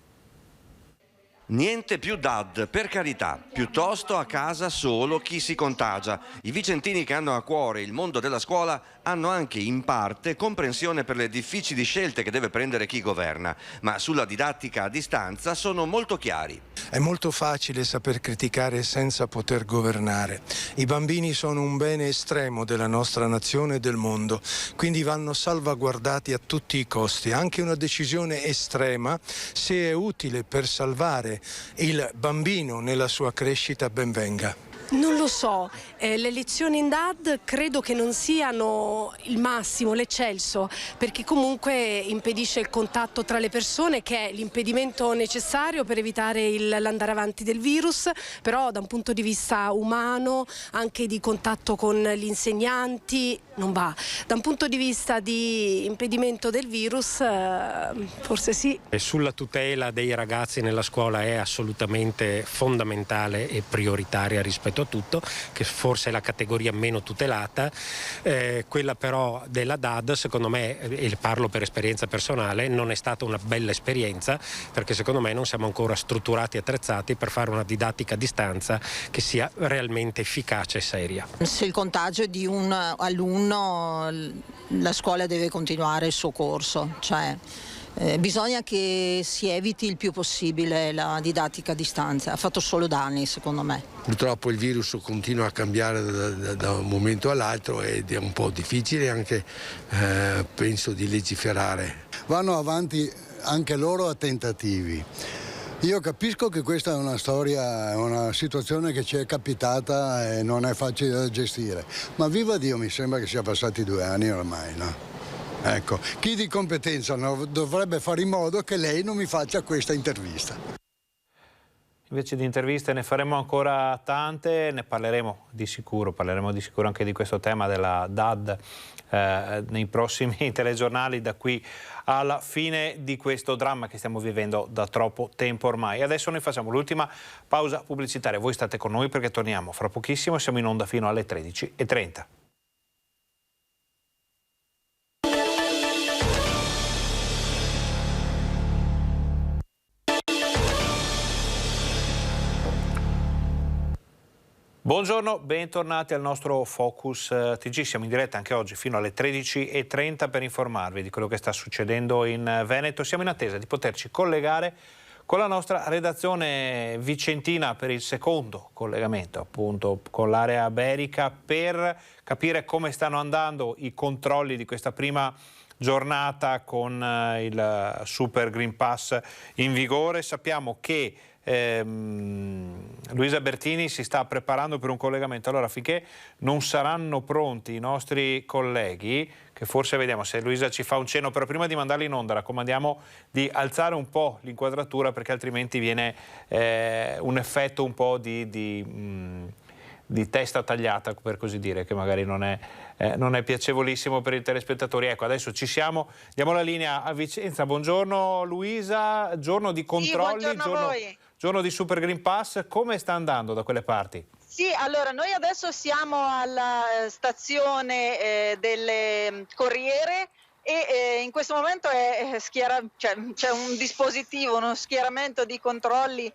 Niente più DAD, per carità, piuttosto a casa solo chi si contagia. I vicentini che hanno a cuore il mondo della scuola hanno anche in parte comprensione per le difficili scelte che deve prendere chi governa, ma sulla didattica a distanza sono molto chiari. È molto facile saper criticare senza poter governare. I bambini sono un bene estremo della nostra nazione e del mondo, quindi vanno salvaguardati a tutti i costi. Anche una decisione estrema, se è utile per salvare il bambino nella sua crescita, ben venga. Non lo so, le lezioni in DAD credo che non siano il massimo, l'eccelso, perché comunque impedisce il contatto tra le persone, che è l'impedimento necessario per evitare l'andare avanti del virus, però da un punto di vista umano, anche di contatto con gli insegnanti, non va. Da un punto di vista di impedimento del virus, forse sì. E sulla tutela dei ragazzi nella scuola è assolutamente fondamentale e prioritaria rispetto a tutto, che forse è la categoria meno tutelata. Quella però della DAD, secondo me, e parlo per esperienza personale, non è stata una bella esperienza, perché secondo me non siamo ancora strutturati e attrezzati per fare una didattica a distanza che sia realmente efficace e seria. Se il contagio è di un alunno, la scuola deve continuare il suo corso, cioè bisogna che si eviti il più possibile la didattica a distanza. Ha fatto solo danni, secondo me. Purtroppo il virus continua a cambiare da un momento all'altro ed è un po' difficile anche, penso, di legiferare. Vanno avanti anche loro a tentativi. Io capisco che questa è una storia, è una situazione che ci è capitata e non è facile da gestire, ma viva Dio, mi sembra che sia passati 2 anni ormai, no? Ecco, chi di competenza dovrebbe fare in modo che lei non mi faccia questa intervista. Invece di interviste ne faremo ancora tante, ne parleremo di sicuro anche di questo tema della DAD nei prossimi telegiornali da qui alla fine di questo dramma che stiamo vivendo da troppo tempo ormai. Adesso noi facciamo l'ultima pausa pubblicitaria, voi state con noi perché torniamo fra pochissimo, siamo in onda fino alle 13:30. Buongiorno, bentornati al nostro Focus TG. Siamo in diretta anche oggi fino alle 13:30 per informarvi di quello che sta succedendo in Veneto. Siamo in attesa di poterci collegare con la nostra redazione vicentina per il secondo collegamento appunto con l'area iberica per capire come stanno andando i controlli di questa prima giornata con il Super Green Pass in vigore. Sappiamo che Luisa Bertini si sta preparando per un collegamento. Allora, finché non saranno pronti i nostri colleghi, che forse vediamo se Luisa ci fa un cenno, però prima di mandarli in onda raccomandiamo di alzare un po' l'inquadratura, perché altrimenti viene un effetto un po' di testa tagliata, per così dire, che magari non è piacevolissimo per i telespettatori. Ecco, adesso ci siamo, diamo la linea a Vicenza. Buongiorno Luisa, giorno di controlli, giorno di Super Green Pass, come sta andando da quelle parti? Sì, allora noi adesso siamo alla stazione delle Corriere e in questo momento c'è un dispositivo, uno schieramento di controlli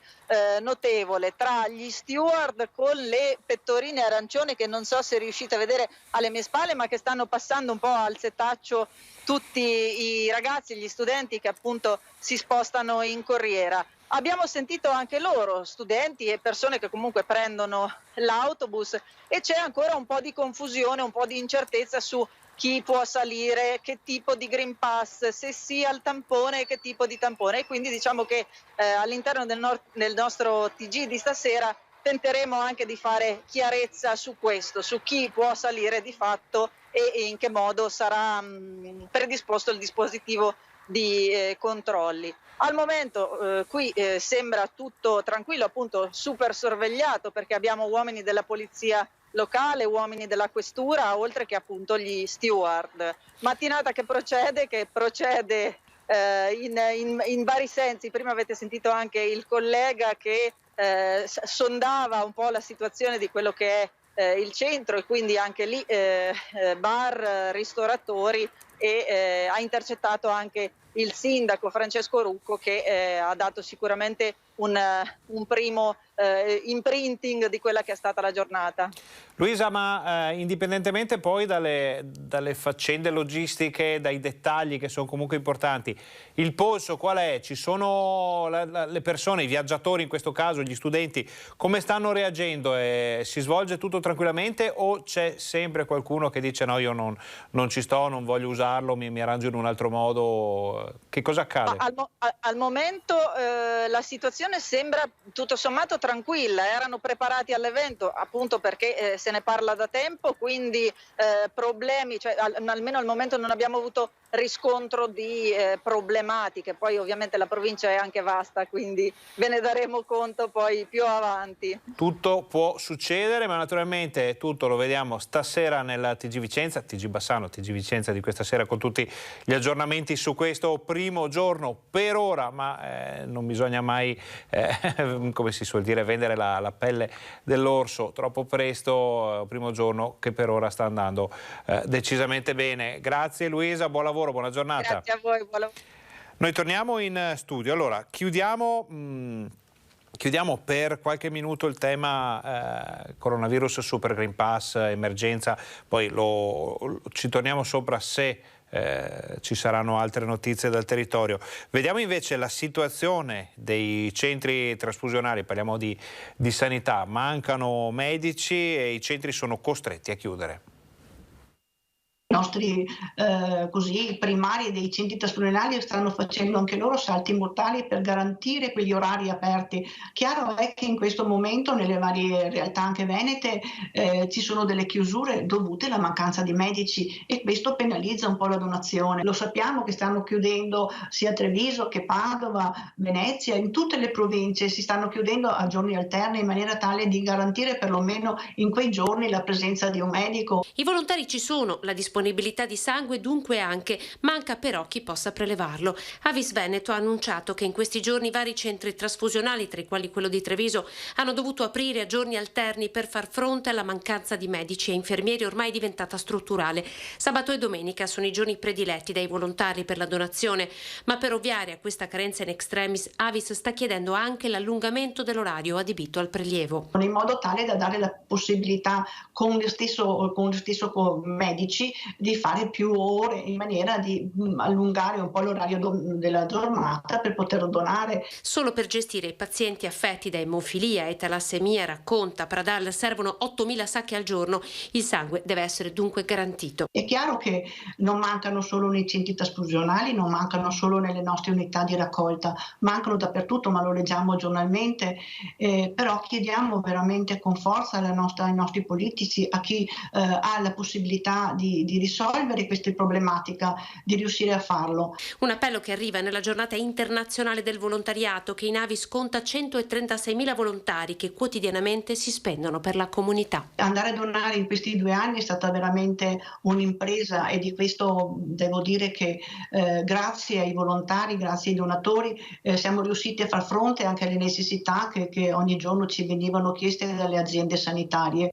notevole tra gli steward con le pettorine arancioni, che non so se riuscite a vedere alle mie spalle, ma che stanno passando un po' al setaccio tutti i ragazzi, gli studenti che appunto si spostano in corriera. Abbiamo sentito anche loro, studenti e persone che comunque prendono l'autobus, e c'è ancora un po' di confusione, un po' di incertezza su chi può salire, che tipo di Green Pass, se sia il tampone, che tipo di tampone. E quindi diciamo che all'interno del nostro TG di stasera tenteremo anche di fare chiarezza su questo, su chi può salire di fatto e in che modo sarà predisposto il dispositivo di controlli. Al momento qui sembra tutto tranquillo, appunto super sorvegliato, perché abbiamo uomini della polizia locale, uomini della questura, oltre che appunto gli steward. Mattinata che procede in vari sensi. Prima avete sentito anche il collega che sondava un po' la situazione di quello che è il centro, e quindi anche lì bar, ristoratori, e ha intercettato anche il sindaco Francesco Rucco, che ha dato sicuramente un primo imprinting di quella che è stata la giornata. Luisa, ma indipendentemente poi dalle faccende logistiche, dai dettagli che sono comunque importanti, il polso qual è? Ci sono le persone, i viaggiatori in questo caso, gli studenti, come stanno reagendo? Si svolge tutto tranquillamente o c'è sempre qualcuno che dice no, io non ci sto, non voglio usarlo, mi arrangio in un altro modo? Che cosa accade? Al momento la situazione sembra tutto sommato tranquilla. Erano preparati all'evento appunto perché se ne parla da tempo, quindi problemi, cioè, almeno al momento non abbiamo avuto riscontro di problematiche. Poi ovviamente la provincia è anche vasta, quindi ve ne daremo conto poi più avanti. Tutto può succedere, ma naturalmente tutto lo vediamo stasera nella TG Vicenza, TG Bassano, TG Vicenza di questa sera, con tutti gli aggiornamenti su questo primo giorno per ora, ma non bisogna mai, come si suol dire, vendere la pelle dell'orso troppo presto. Primo giorno che per ora sta andando decisamente bene. Grazie Luisa, buon lavoro, buona giornata. Grazie a voi, buon lavoro. Noi torniamo in studio. Allora, chiudiamo per qualche minuto il tema coronavirus, Super Green Pass, emergenza, poi ci torniamo sopra se ci saranno altre notizie dal territorio. Vediamo invece la situazione dei centri trasfusionali, parliamo di sanità, mancano medici e i centri sono costretti a chiudere. I nostri primari dei centri trasfusionali stanno facendo anche loro salti mortali per garantire quegli orari aperti. Chiaro è che in questo momento nelle varie realtà anche venete ci sono delle chiusure dovute alla mancanza di medici, e questo penalizza un po' la donazione. Lo sappiamo che stanno chiudendo sia Treviso che Padova, Venezia, in tutte le province si stanno chiudendo a giorni alterni in maniera tale di garantire perlomeno in quei giorni la presenza di un medico. I volontari ci sono, la disponibilità di sangue dunque anche, manca però chi possa prelevarlo. Avis Veneto ha annunciato che in questi giorni vari centri trasfusionali, tra i quali quello di Treviso, hanno dovuto aprire a giorni alterni per far fronte alla mancanza di medici e infermieri ormai diventata strutturale. Sabato e domenica sono i giorni prediletti dai volontari per la donazione, ma per ovviare a questa carenza in extremis Avis sta chiedendo anche l'allungamento dell'orario adibito al prelievo. In modo tale da dare la possibilità con lo stesso medici di fare più ore in maniera di allungare un po' l'orario della giornata per poter donare. Solo per gestire i pazienti affetti da emofilia e talassemia, racconta Pradal, servono 8.000 sacchi al giorno. Il sangue deve essere dunque garantito. È chiaro che non mancano solo nei centri trasfusionali, non mancano solo nelle nostre unità di raccolta, mancano dappertutto, ma lo leggiamo giornalmente, però chiediamo veramente con forza ai nostri politici, a chi ha la possibilità di risolvere questa problematica, di riuscire a farlo. Un appello che arriva nella giornata internazionale del volontariato, che in Avis conta 136.000 volontari che quotidianamente si spendono per la comunità. Andare a donare in questi 2 anni è stata veramente un'impresa, e di questo devo dire che grazie ai volontari, grazie ai donatori siamo riusciti a far fronte anche alle necessità che ogni giorno ci venivano chieste dalle aziende sanitarie.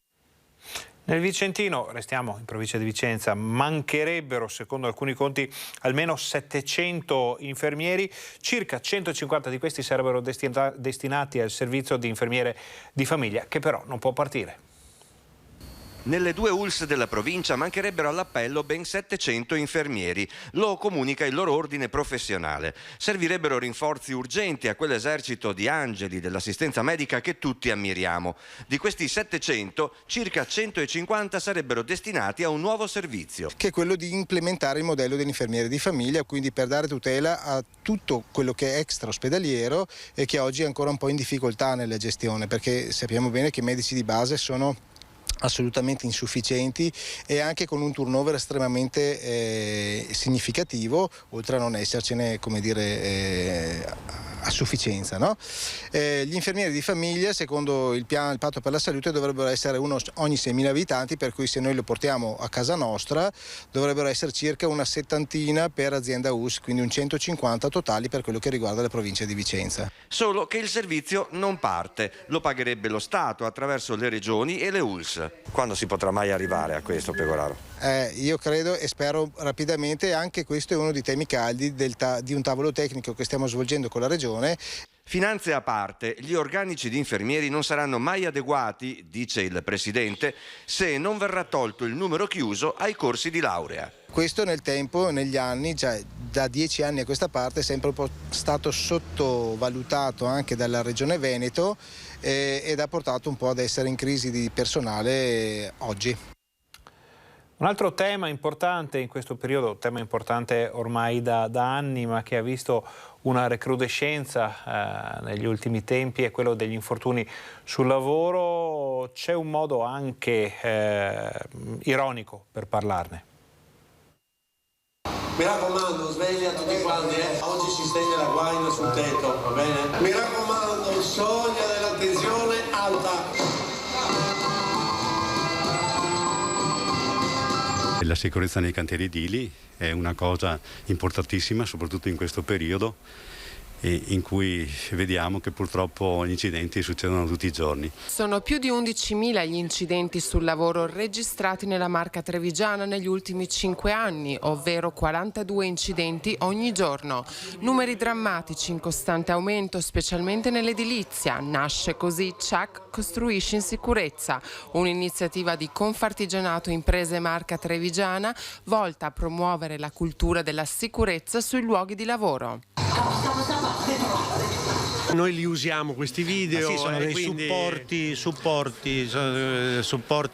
Nel Vicentino, restiamo in provincia di Vicenza, mancherebbero, secondo alcuni conti, almeno 700 infermieri. Circa 150 di questi sarebbero destinati al servizio di infermiere di famiglia, che però non può partire. Nelle 2 ULSS della provincia mancherebbero all'appello ben 700 infermieri. Lo comunica il loro ordine professionale. Servirebbero rinforzi urgenti a quell'esercito di angeli dell'assistenza medica che tutti ammiriamo. Di questi 700, circa 150 sarebbero destinati a un nuovo servizio, che è quello di implementare il modello dell'infermiere di famiglia, quindi per dare tutela a tutto quello che è extra ospedaliero e che oggi è ancora un po' in difficoltà nella gestione, perché sappiamo bene che i medici di base sono assolutamente insufficienti e anche con un turnover estremamente significativo, oltre a non essercene, come dire, a sufficienza, no? Gli infermieri di famiglia, secondo il patto per la salute, dovrebbero essere uno ogni 6.000 abitanti, per cui se noi lo portiamo a casa nostra dovrebbero essere circa una 70 per azienda ULSS, quindi un 150 totali per quello che riguarda la provincia di Vicenza. Solo che il servizio non parte, lo pagherebbe lo Stato attraverso le regioni e le ULSS. Quando si potrà mai arrivare a questo, Pecoraro? Io credo e spero rapidamente. Anche questo è uno dei temi caldi di un tavolo tecnico che stiamo svolgendo con la Regione. Finanze a parte, gli organici di infermieri non saranno mai adeguati, dice il Presidente, se non verrà tolto il numero chiuso ai corsi di laurea. Questo nel tempo, negli anni, già da 10 anni a questa parte, è sempre un po' stato sottovalutato anche dalla Regione Veneto ed ha portato un po' ad essere in crisi di personale oggi. Un altro tema importante in questo periodo, tema importante ormai da anni, ma che ha visto una recrudescenza negli ultimi tempi, è quello degli infortuni sul lavoro. C'è un modo anche ironico per parlarne. Mi raccomando, sveglia tutti quanti, oggi si stende la guaina sul tetto, va bene? Mi raccomando, soglia dell'attenzione alta. La sicurezza nei cantieri edili è una cosa importantissima, soprattutto in questo periodo in cui vediamo che purtroppo gli incidenti succedono tutti i giorni. Sono più di 11.000 gli incidenti sul lavoro registrati nella Marca Trevigiana negli ultimi 5 anni, ovvero 42 incidenti ogni giorno. Numeri drammatici in costante aumento, specialmente nell'edilizia. Nasce così CHAC Costruisci in Sicurezza, un'iniziativa di Confartigianato Imprese Marca Trevigiana volta a promuovere la cultura della sicurezza sui luoghi di lavoro. Noi li usiamo questi video, sono dei quindi... supporti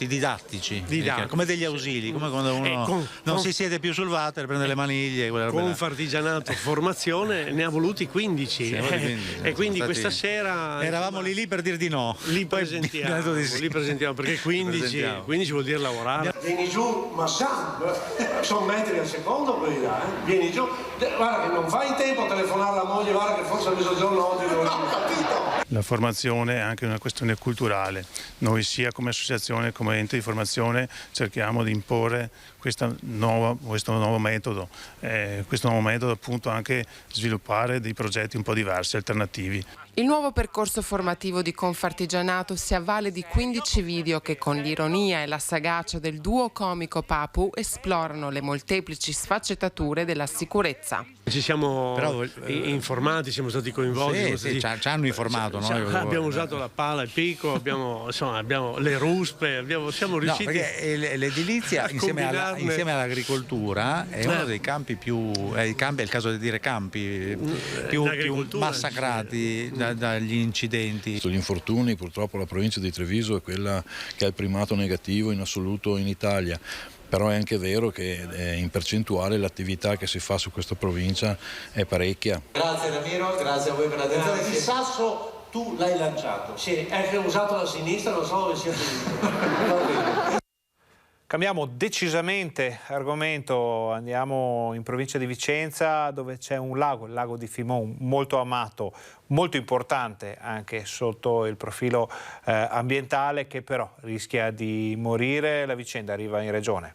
didattici, come degli ausili, come quando uno non si siede più sul water, prende le maniglie. Confartigianato Formazione ne ha voluti 15, e quindi questa sera eravamo lì per dir di no. Li presentiamo perché 15 vuol dire lavorare. Vieni giù, ma sono metri al secondo quelli là, vieni giù, guarda che non fai in tempo a telefonare alla moglie, guarda che forse a mezzogiorno oggi devo... La formazione è anche una questione culturale. Noi sia come associazione, come ente di formazione cerchiamo di imporre questo nuovo metodo. Questo nuovo metodo appunto anche sviluppare dei progetti un po' diversi, alternativi. Il nuovo percorso formativo di Confartigianato si avvale di 15 video che con l'ironia e la sagacia del duo comico Papu esplorano le molteplici sfaccettature della sicurezza. Ci siamo informati, siamo stati coinvolti. Ci hanno informato. Abbiamo usato la pala, il picco, abbiamo le ruspe, siamo riusciti. No, perché l'edilizia insieme all'agricoltura è uno dei campi più, è il caso di dire campi più massacrati dagli incidenti. Gli infortuni, purtroppo la provincia di Treviso è quella che ha il primato negativo in assoluto in Italia. Però è anche vero che in percentuale l'attività che si fa su questa provincia è parecchia. Grazie Ramiro, grazie a voi per l'attenzione. Il sasso tu l'hai lanciato. Sì, è che ho usato la sinistra, non so dove sia finito. Cambiamo decisamente argomento, andiamo in provincia di Vicenza dove c'è un lago, il lago di Fimon, molto amato, molto importante anche sotto il profilo ambientale, che però rischia di morire. La vicenda arriva in regione.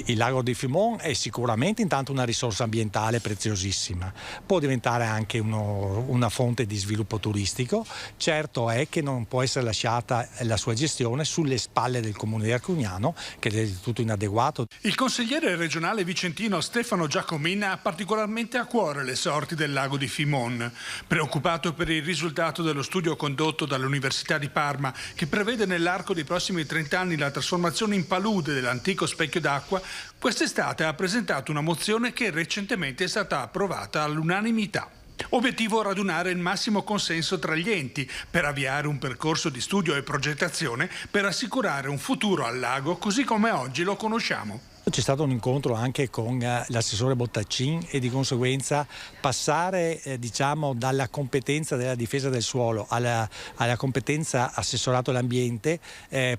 Il lago di Fimon è sicuramente intanto una risorsa ambientale preziosissima, può diventare anche una fonte di sviluppo turistico. Certo è che non può essere lasciata la sua gestione sulle spalle del comune di Arcugnano, che è del tutto inadeguato. Il consigliere regionale vicentino Stefano Giacomin ha particolarmente a cuore le sorti del lago di Fimon. Preoccupato per il risultato dello studio condotto dall'Università di Parma, che prevede nell'arco dei prossimi 30 anni la trasformazione in palude dell'antico specchio d'acqua, quest'estate ha presentato una mozione che recentemente è stata approvata all'unanimità. Obiettivo: radunare il massimo consenso tra gli enti per avviare un percorso di studio e progettazione per assicurare un futuro al lago così come oggi lo conosciamo. C'è stato un incontro anche con l'assessore Bottaccin e di conseguenza passare dalla competenza della difesa del suolo alla competenza assessorato all'ambiente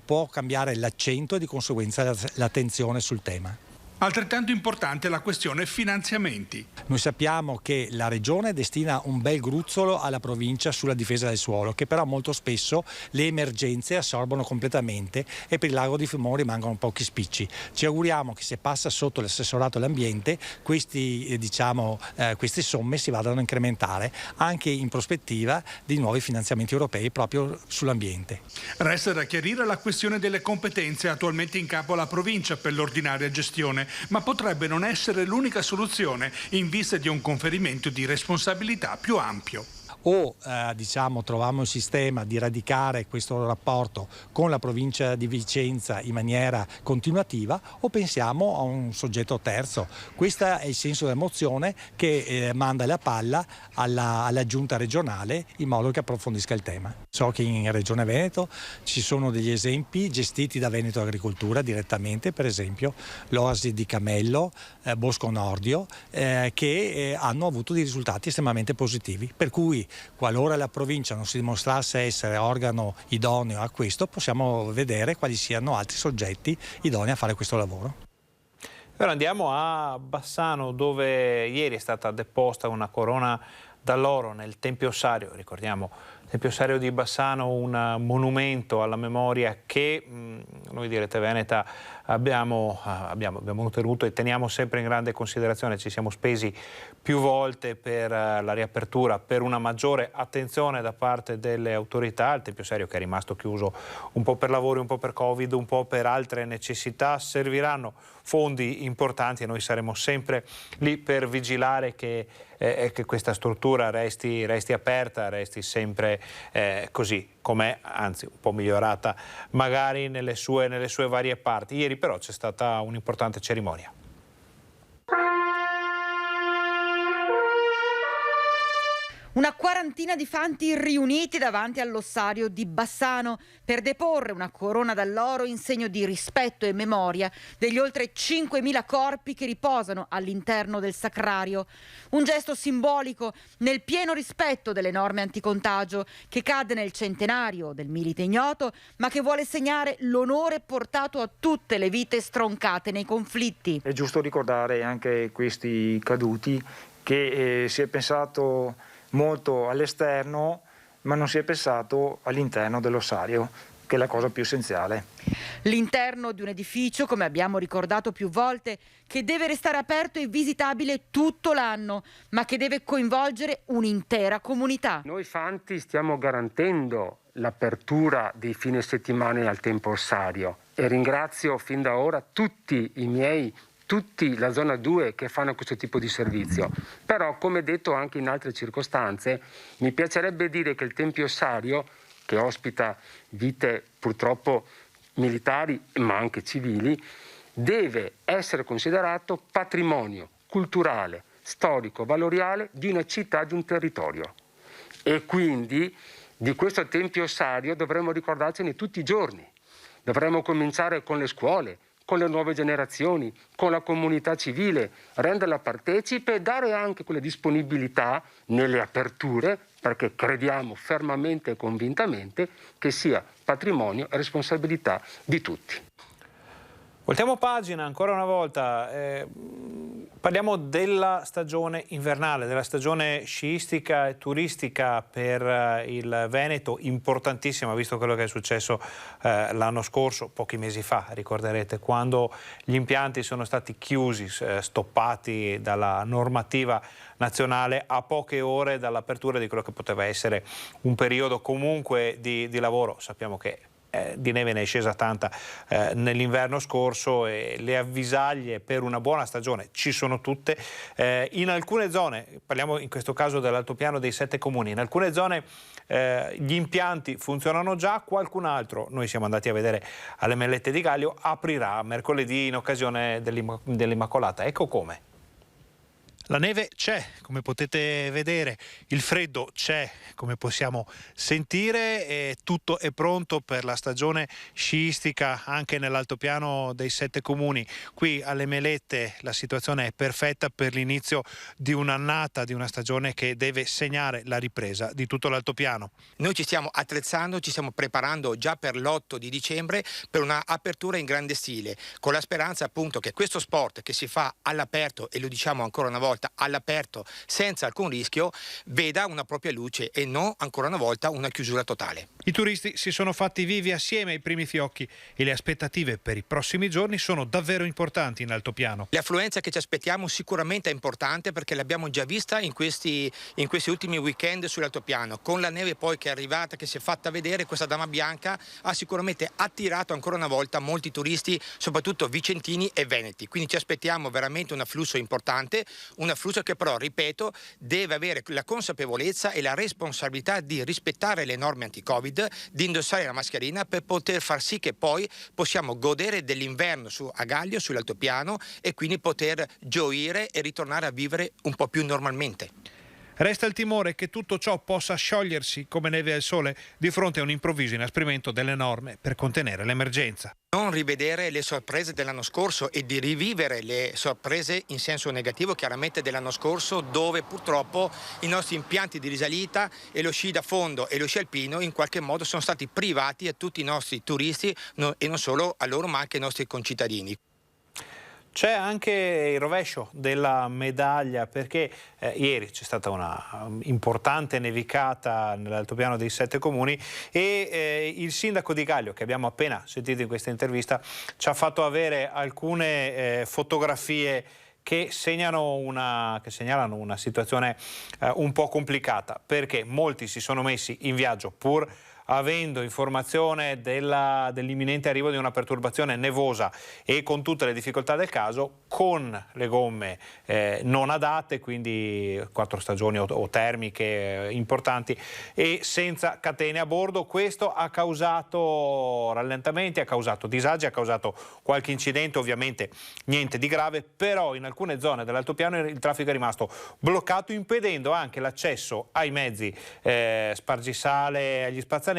può cambiare l'accento e di conseguenza l'attenzione sul tema. Altrettanto importante è la questione finanziamenti. Noi sappiamo che la Regione destina un bel gruzzolo alla provincia sulla difesa del suolo, che però molto spesso le emergenze assorbono completamente e per il lago di Fimon rimangono pochi spicci. Ci auguriamo che se passa sotto l'assessorato all'ambiente queste somme si vadano a incrementare anche in prospettiva di nuovi finanziamenti europei proprio sull'ambiente. Resta da chiarire la questione delle competenze attualmente in capo alla provincia per l'ordinaria gestione, ma potrebbe non essere l'unica soluzione in vista di un conferimento di responsabilità più ampio. O troviamo il sistema di radicare questo rapporto con la provincia di Vicenza in maniera continuativa, o pensiamo a un soggetto terzo. Questo è il senso della mozione che manda la palla alla giunta regionale in modo che approfondisca il tema. So che in Regione Veneto ci sono degli esempi gestiti da Veneto direttamente, per esempio l'Oasi di Camello, Bosco Nordio, che hanno avuto dei risultati estremamente positivi, per cui qualora la provincia non si dimostrasse essere organo idoneo a questo, possiamo vedere quali siano altri soggetti idonei a fare questo lavoro. Ora andiamo a Bassano, dove ieri è stata deposta una corona d'alloro nel Tempio Ossario. Ricordiamo il Tempio Ossario di Bassano, un monumento alla memoria che noi di Rete Veneta abbiamo tenuto e teniamo sempre in grande considerazione. Ci siamo spesi più volte per la riapertura, per una maggiore attenzione da parte delle autorità. Il Tempio Ossario che è rimasto chiuso un po' per lavori, un po' per Covid, un po' per altre necessità. Serviranno fondi importanti e noi saremo sempre lì per vigilare che questa struttura resti aperta, resti sempre così com'è, anzi un po' migliorata magari nelle sue varie parti. Ieri però c'è stata un'importante cerimonia. Una quarantina di fanti riuniti davanti all'ossario di Bassano per deporre una corona d'alloro in segno di rispetto e memoria degli oltre 5.000 corpi che riposano all'interno del sacrario. Un gesto simbolico nel pieno rispetto delle norme anticontagio che cade nel centenario del Milite Ignoto, ma che vuole segnare l'onore portato a tutte le vite stroncate nei conflitti. È giusto ricordare anche questi caduti, che si è pensato molto all'esterno, ma non si è pensato all'interno dell'ossario, che è la cosa più essenziale. L'interno di un edificio, come abbiamo ricordato più volte, che deve restare aperto e visitabile tutto l'anno, ma che deve coinvolgere un'intera comunità. Noi Fanti stiamo garantendo l'apertura dei fine settimana al tempo orsario e ringrazio fin da ora tutti la zona 2 che fanno questo tipo di servizio. Però, come detto anche in altre circostanze, mi piacerebbe dire che il Tempio Ossario, che ospita vite purtroppo militari ma anche civili, deve essere considerato patrimonio culturale, storico, valoriale di una città, di un territorio. E quindi di questo Tempio Ossario dovremmo ricordarcene tutti i giorni. Dovremmo cominciare con le scuole, con le nuove generazioni, con la comunità civile, renderla partecipe e dare anche quella disponibilità nelle aperture, perché crediamo fermamente e convintamente che sia patrimonio e responsabilità di tutti. Voltiamo pagina ancora una volta, parliamo della stagione invernale, della stagione sciistica e turistica per il Veneto, importantissima visto quello che è successo l'anno scorso, pochi mesi fa, ricorderete, quando gli impianti sono stati chiusi, stoppati dalla normativa nazionale a poche ore dall'apertura di quello che poteva essere un periodo comunque di lavoro. Sappiamo che di neve ne è scesa tanta nell'inverno scorso e le avvisaglie per una buona stagione ci sono tutte. In alcune zone, parliamo in questo caso dell'altopiano dei 7 comuni, in alcune zone gli impianti funzionano già, qualcun altro, noi siamo andati a vedere alle Mellette di Gallio, aprirà mercoledì in occasione dell'Immacolata. Ecco come. La neve c'è, come potete vedere, il freddo c'è, come possiamo sentire, e tutto è pronto per la stagione sciistica anche nell'altopiano dei 7 comuni. Qui alle Mellette la situazione è perfetta per l'inizio di un'annata, di una stagione che deve segnare la ripresa di tutto l'altopiano. Noi ci stiamo attrezzando, ci stiamo preparando già per l'8 di dicembre per una apertura in grande stile, con la speranza appunto che questo sport che si fa all'aperto, e lo diciamo ancora una volta, all'aperto senza alcun rischio, veda una propria luce e non ancora una volta una chiusura totale. I turisti si sono fatti vivi assieme ai primi fiocchi e le aspettative per i prossimi giorni sono davvero importanti in altopiano. L'affluenza che ci aspettiamo sicuramente è importante perché l'abbiamo già vista in questi ultimi weekend sull'altopiano. Con la neve poi che è arrivata, che si è fatta vedere, questa Dama Bianca ha sicuramente attirato ancora una volta molti turisti, soprattutto vicentini e veneti. Quindi ci aspettiamo veramente un afflusso importante, un afflusso che però, ripeto, deve avere la consapevolezza e la responsabilità di rispettare le norme anti-Covid, di indossare la mascherina per poter far sì che poi possiamo godere dell'inverno a Gallio, sull'altopiano, e quindi poter gioire e ritornare a vivere un po' più normalmente. Resta il timore che tutto ciò possa sciogliersi come neve al sole di fronte a un improvviso inasprimento delle norme per contenere l'emergenza. Non rivedere le sorprese dell'anno scorso e di rivivere le sorprese in senso negativo chiaramente dell'anno scorso, dove purtroppo i nostri impianti di risalita e lo sci da fondo e lo sci alpino in qualche modo sono stati privati a tutti i nostri turisti e non solo a loro ma anche ai nostri concittadini. C'è anche il rovescio della medaglia perché ieri c'è stata una importante nevicata nell'altopiano dei 7 comuni e il sindaco di Gallio, che abbiamo appena sentito in questa intervista, ci ha fatto avere alcune fotografie che segnalano una situazione un po' complicata, perché molti si sono messi in viaggio pur avendo informazione dell'imminente arrivo di una perturbazione nevosa e con tutte le difficoltà del caso, con le gomme non adatte, quindi 4 stagioni o termiche importanti e senza catene a bordo. Questo ha causato rallentamenti, ha causato disagi, ha causato qualche incidente, ovviamente niente di grave, però in alcune zone dell'altopiano il traffico è rimasto bloccato, impedendo anche l'accesso ai mezzi spargisale, agli spazzaneve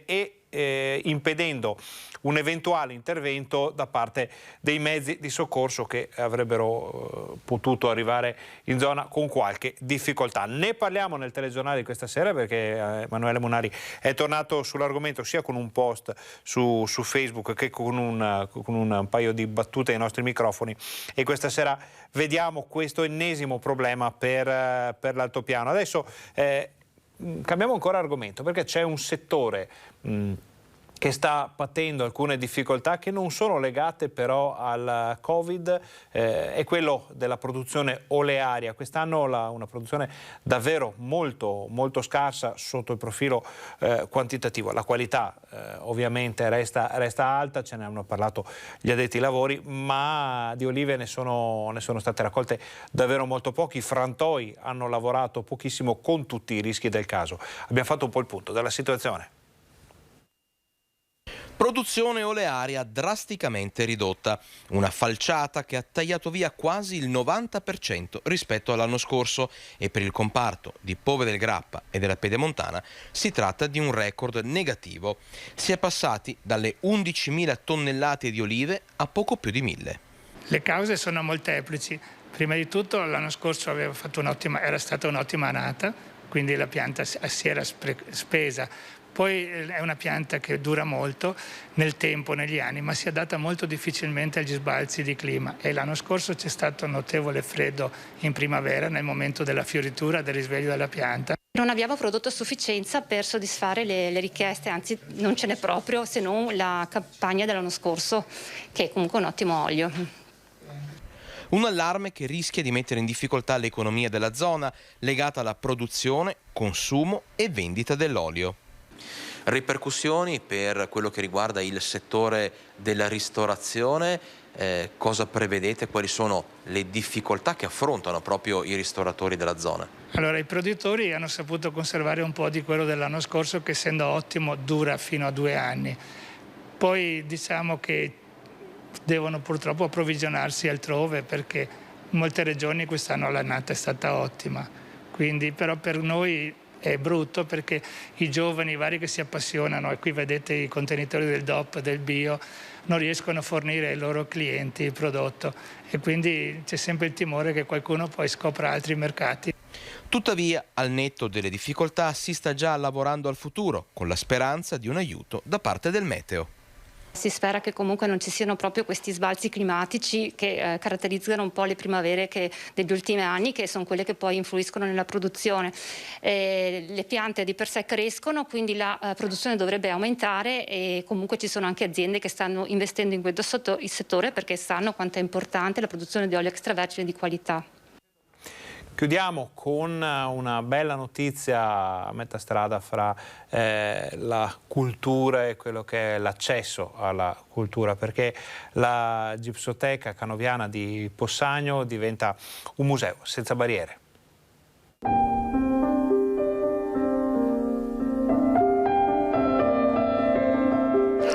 e impedendo un eventuale intervento da parte dei mezzi di soccorso che avrebbero potuto arrivare in zona con qualche difficoltà. Ne parliamo nel telegiornale di questa sera perché Emanuele Munari è tornato sull'argomento sia con un post su Facebook che con un paio di battute ai nostri microfoni, e questa sera vediamo questo ennesimo problema per l'altopiano. Adesso cambiamo ancora argomento, perché c'è un settore che sta patendo alcune difficoltà che non sono legate però al Covid, è quello della produzione olearia. Quest'anno una produzione davvero molto, molto scarsa sotto il profilo quantitativo. La qualità ovviamente resta alta, ce ne hanno parlato gli addetti ai lavori, ma di olive ne sono state raccolte davvero molto pochi. I frantoi hanno lavorato pochissimo con tutti i rischi del caso. Abbiamo fatto un po' il punto della situazione. Produzione olearia drasticamente ridotta, una falciata che ha tagliato via quasi il 90% rispetto all'anno scorso, e per il comparto di Pove del Grappa e della Pedemontana si tratta di un record negativo. Si è passati dalle 11.000 tonnellate di olive a poco più di 1.000. Le cause sono molteplici. Prima di tutto l'anno scorso era stata un'ottima annata, quindi la pianta si era spesa. Poi è una pianta che dura molto nel tempo, negli anni, ma si adatta molto difficilmente agli sbalzi di clima, e l'anno scorso c'è stato un notevole freddo in primavera nel momento della fioritura, del risveglio della pianta. Non abbiamo prodotto a sufficienza per soddisfare le richieste, anzi non ce n'è proprio, se non la campagna dell'anno scorso, che è comunque un ottimo olio. Un allarme che rischia di mettere in difficoltà l'economia della zona, legata alla produzione, consumo e vendita dell'olio. Ripercussioni per quello che riguarda il settore della ristorazione, cosa prevedete? Quali sono le difficoltà che affrontano proprio i ristoratori della zona? Allora, i produttori hanno saputo conservare un po' di quello dell'anno scorso, che essendo ottimo dura fino a 2 anni. Poi diciamo che devono purtroppo approvvigionarsi altrove, perché in molte regioni quest'anno l'annata è stata ottima. Quindi però per noi è brutto, perché i giovani vari che si appassionano, e qui vedete i contenitori del DOP, del bio, non riescono a fornire ai loro clienti il prodotto, e quindi c'è sempre il timore che qualcuno poi scopra altri mercati. Tuttavia, al netto delle difficoltà, si sta già lavorando al futuro, con la speranza di un aiuto da parte del meteo. Si spera che comunque non ci siano proprio questi sbalzi climatici che caratterizzano un po' le primavere degli ultimi anni, che sono quelle che poi influiscono nella produzione. Le piante di per sé crescono, quindi la produzione dovrebbe aumentare, e comunque ci sono anche aziende che stanno investendo in questo settore, perché sanno quanto è importante la produzione di olio extravergine di qualità. Chiudiamo con una bella notizia a metà strada fra la cultura e quello che è l'accesso alla cultura, perché la Gipsoteca Canoviana di Possagno diventa un museo senza barriere.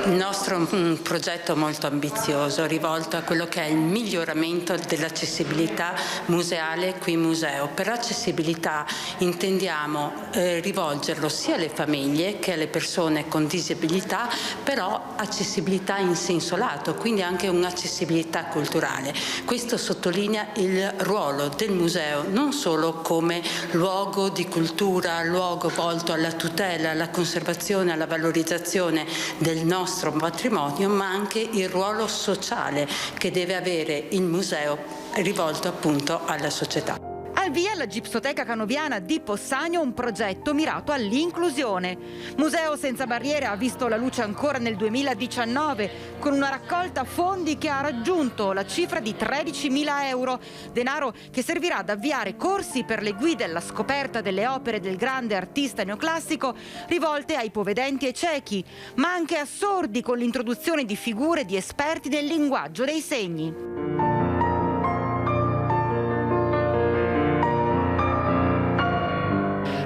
Il nostro è un progetto molto ambizioso, rivolto a quello che è il miglioramento dell'accessibilità museale qui in museo. Per accessibilità intendiamo rivolgerlo sia alle famiglie che alle persone con disabilità, però accessibilità in senso lato, quindi anche un'accessibilità culturale. Questo sottolinea il ruolo del museo non solo come luogo di cultura, luogo volto alla tutela, alla conservazione, alla valorizzazione del nostro patrimonio, ma anche il ruolo sociale che deve avere il museo rivolto appunto alla società. Al via alla Gipsoteca Canoviana di Possagno un progetto mirato all'inclusione. Museo senza barriere ha visto la luce ancora nel 2019 con una raccolta fondi che ha raggiunto la cifra di 13.000 euro, denaro che servirà ad avviare corsi per le guide alla scoperta delle opere del grande artista neoclassico rivolte ai ipovedenti e ciechi, ma anche a sordi, con l'introduzione di figure di esperti del linguaggio dei segni.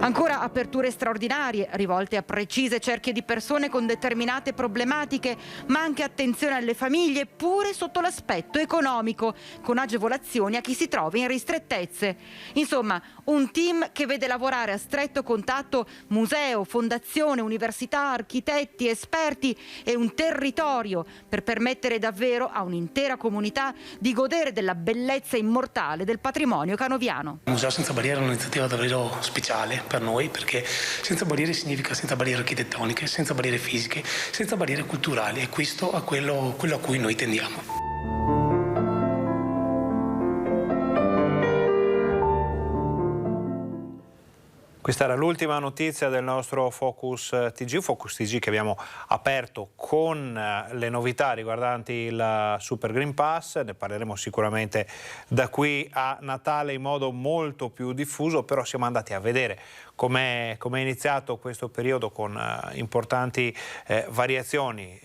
Ancora aperture straordinarie rivolte a precise cerchie di persone con determinate problematiche, ma anche attenzione alle famiglie pure sotto l'aspetto economico, con agevolazioni a chi si trova in ristrettezze. Insomma, un team che vede lavorare a stretto contatto museo, fondazione, università, architetti, esperti e un territorio per permettere davvero a un'intera comunità di godere della bellezza immortale del patrimonio canoviano. Il Museo Senza Barriere è un'iniziativa davvero speciale per noi, perché senza barriere significa senza barriere architettoniche, senza barriere fisiche, senza barriere culturali, e questo è quello a cui noi tendiamo. Questa era l'ultima notizia del nostro Focus TG che abbiamo aperto con le novità riguardanti il Super Green Pass. Ne parleremo sicuramente da qui a Natale in modo molto più diffuso, però siamo andati a vedere come è iniziato questo periodo con importanti variazioni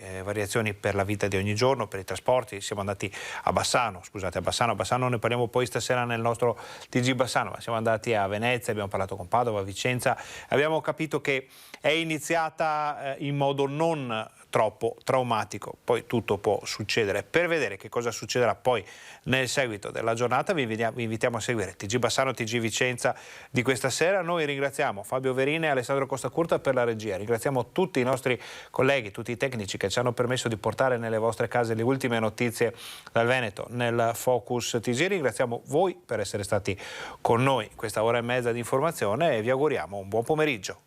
per la vita di ogni giorno, per i trasporti. Siamo andati a Bassano, ne parliamo poi stasera nel nostro TG Bassano, ma siamo andati a Venezia, abbiamo parlato con Padova, Vicenza, abbiamo capito che è iniziata in modo non troppo traumatico, poi tutto può succedere. Per vedere che cosa succederà poi nel seguito della giornata vi invitiamo a seguire TG Bassano, TG Vicenza di questa sera. Noi ringraziamo Fabio Verine e Alessandro Costacurta per la regia, ringraziamo tutti i nostri colleghi, tutti i tecnici che ci hanno permesso di portare nelle vostre case le ultime notizie dal Veneto nel Focus TG. Ringraziamo voi per essere stati con noi questa ora e mezza di informazione e vi auguriamo un buon pomeriggio.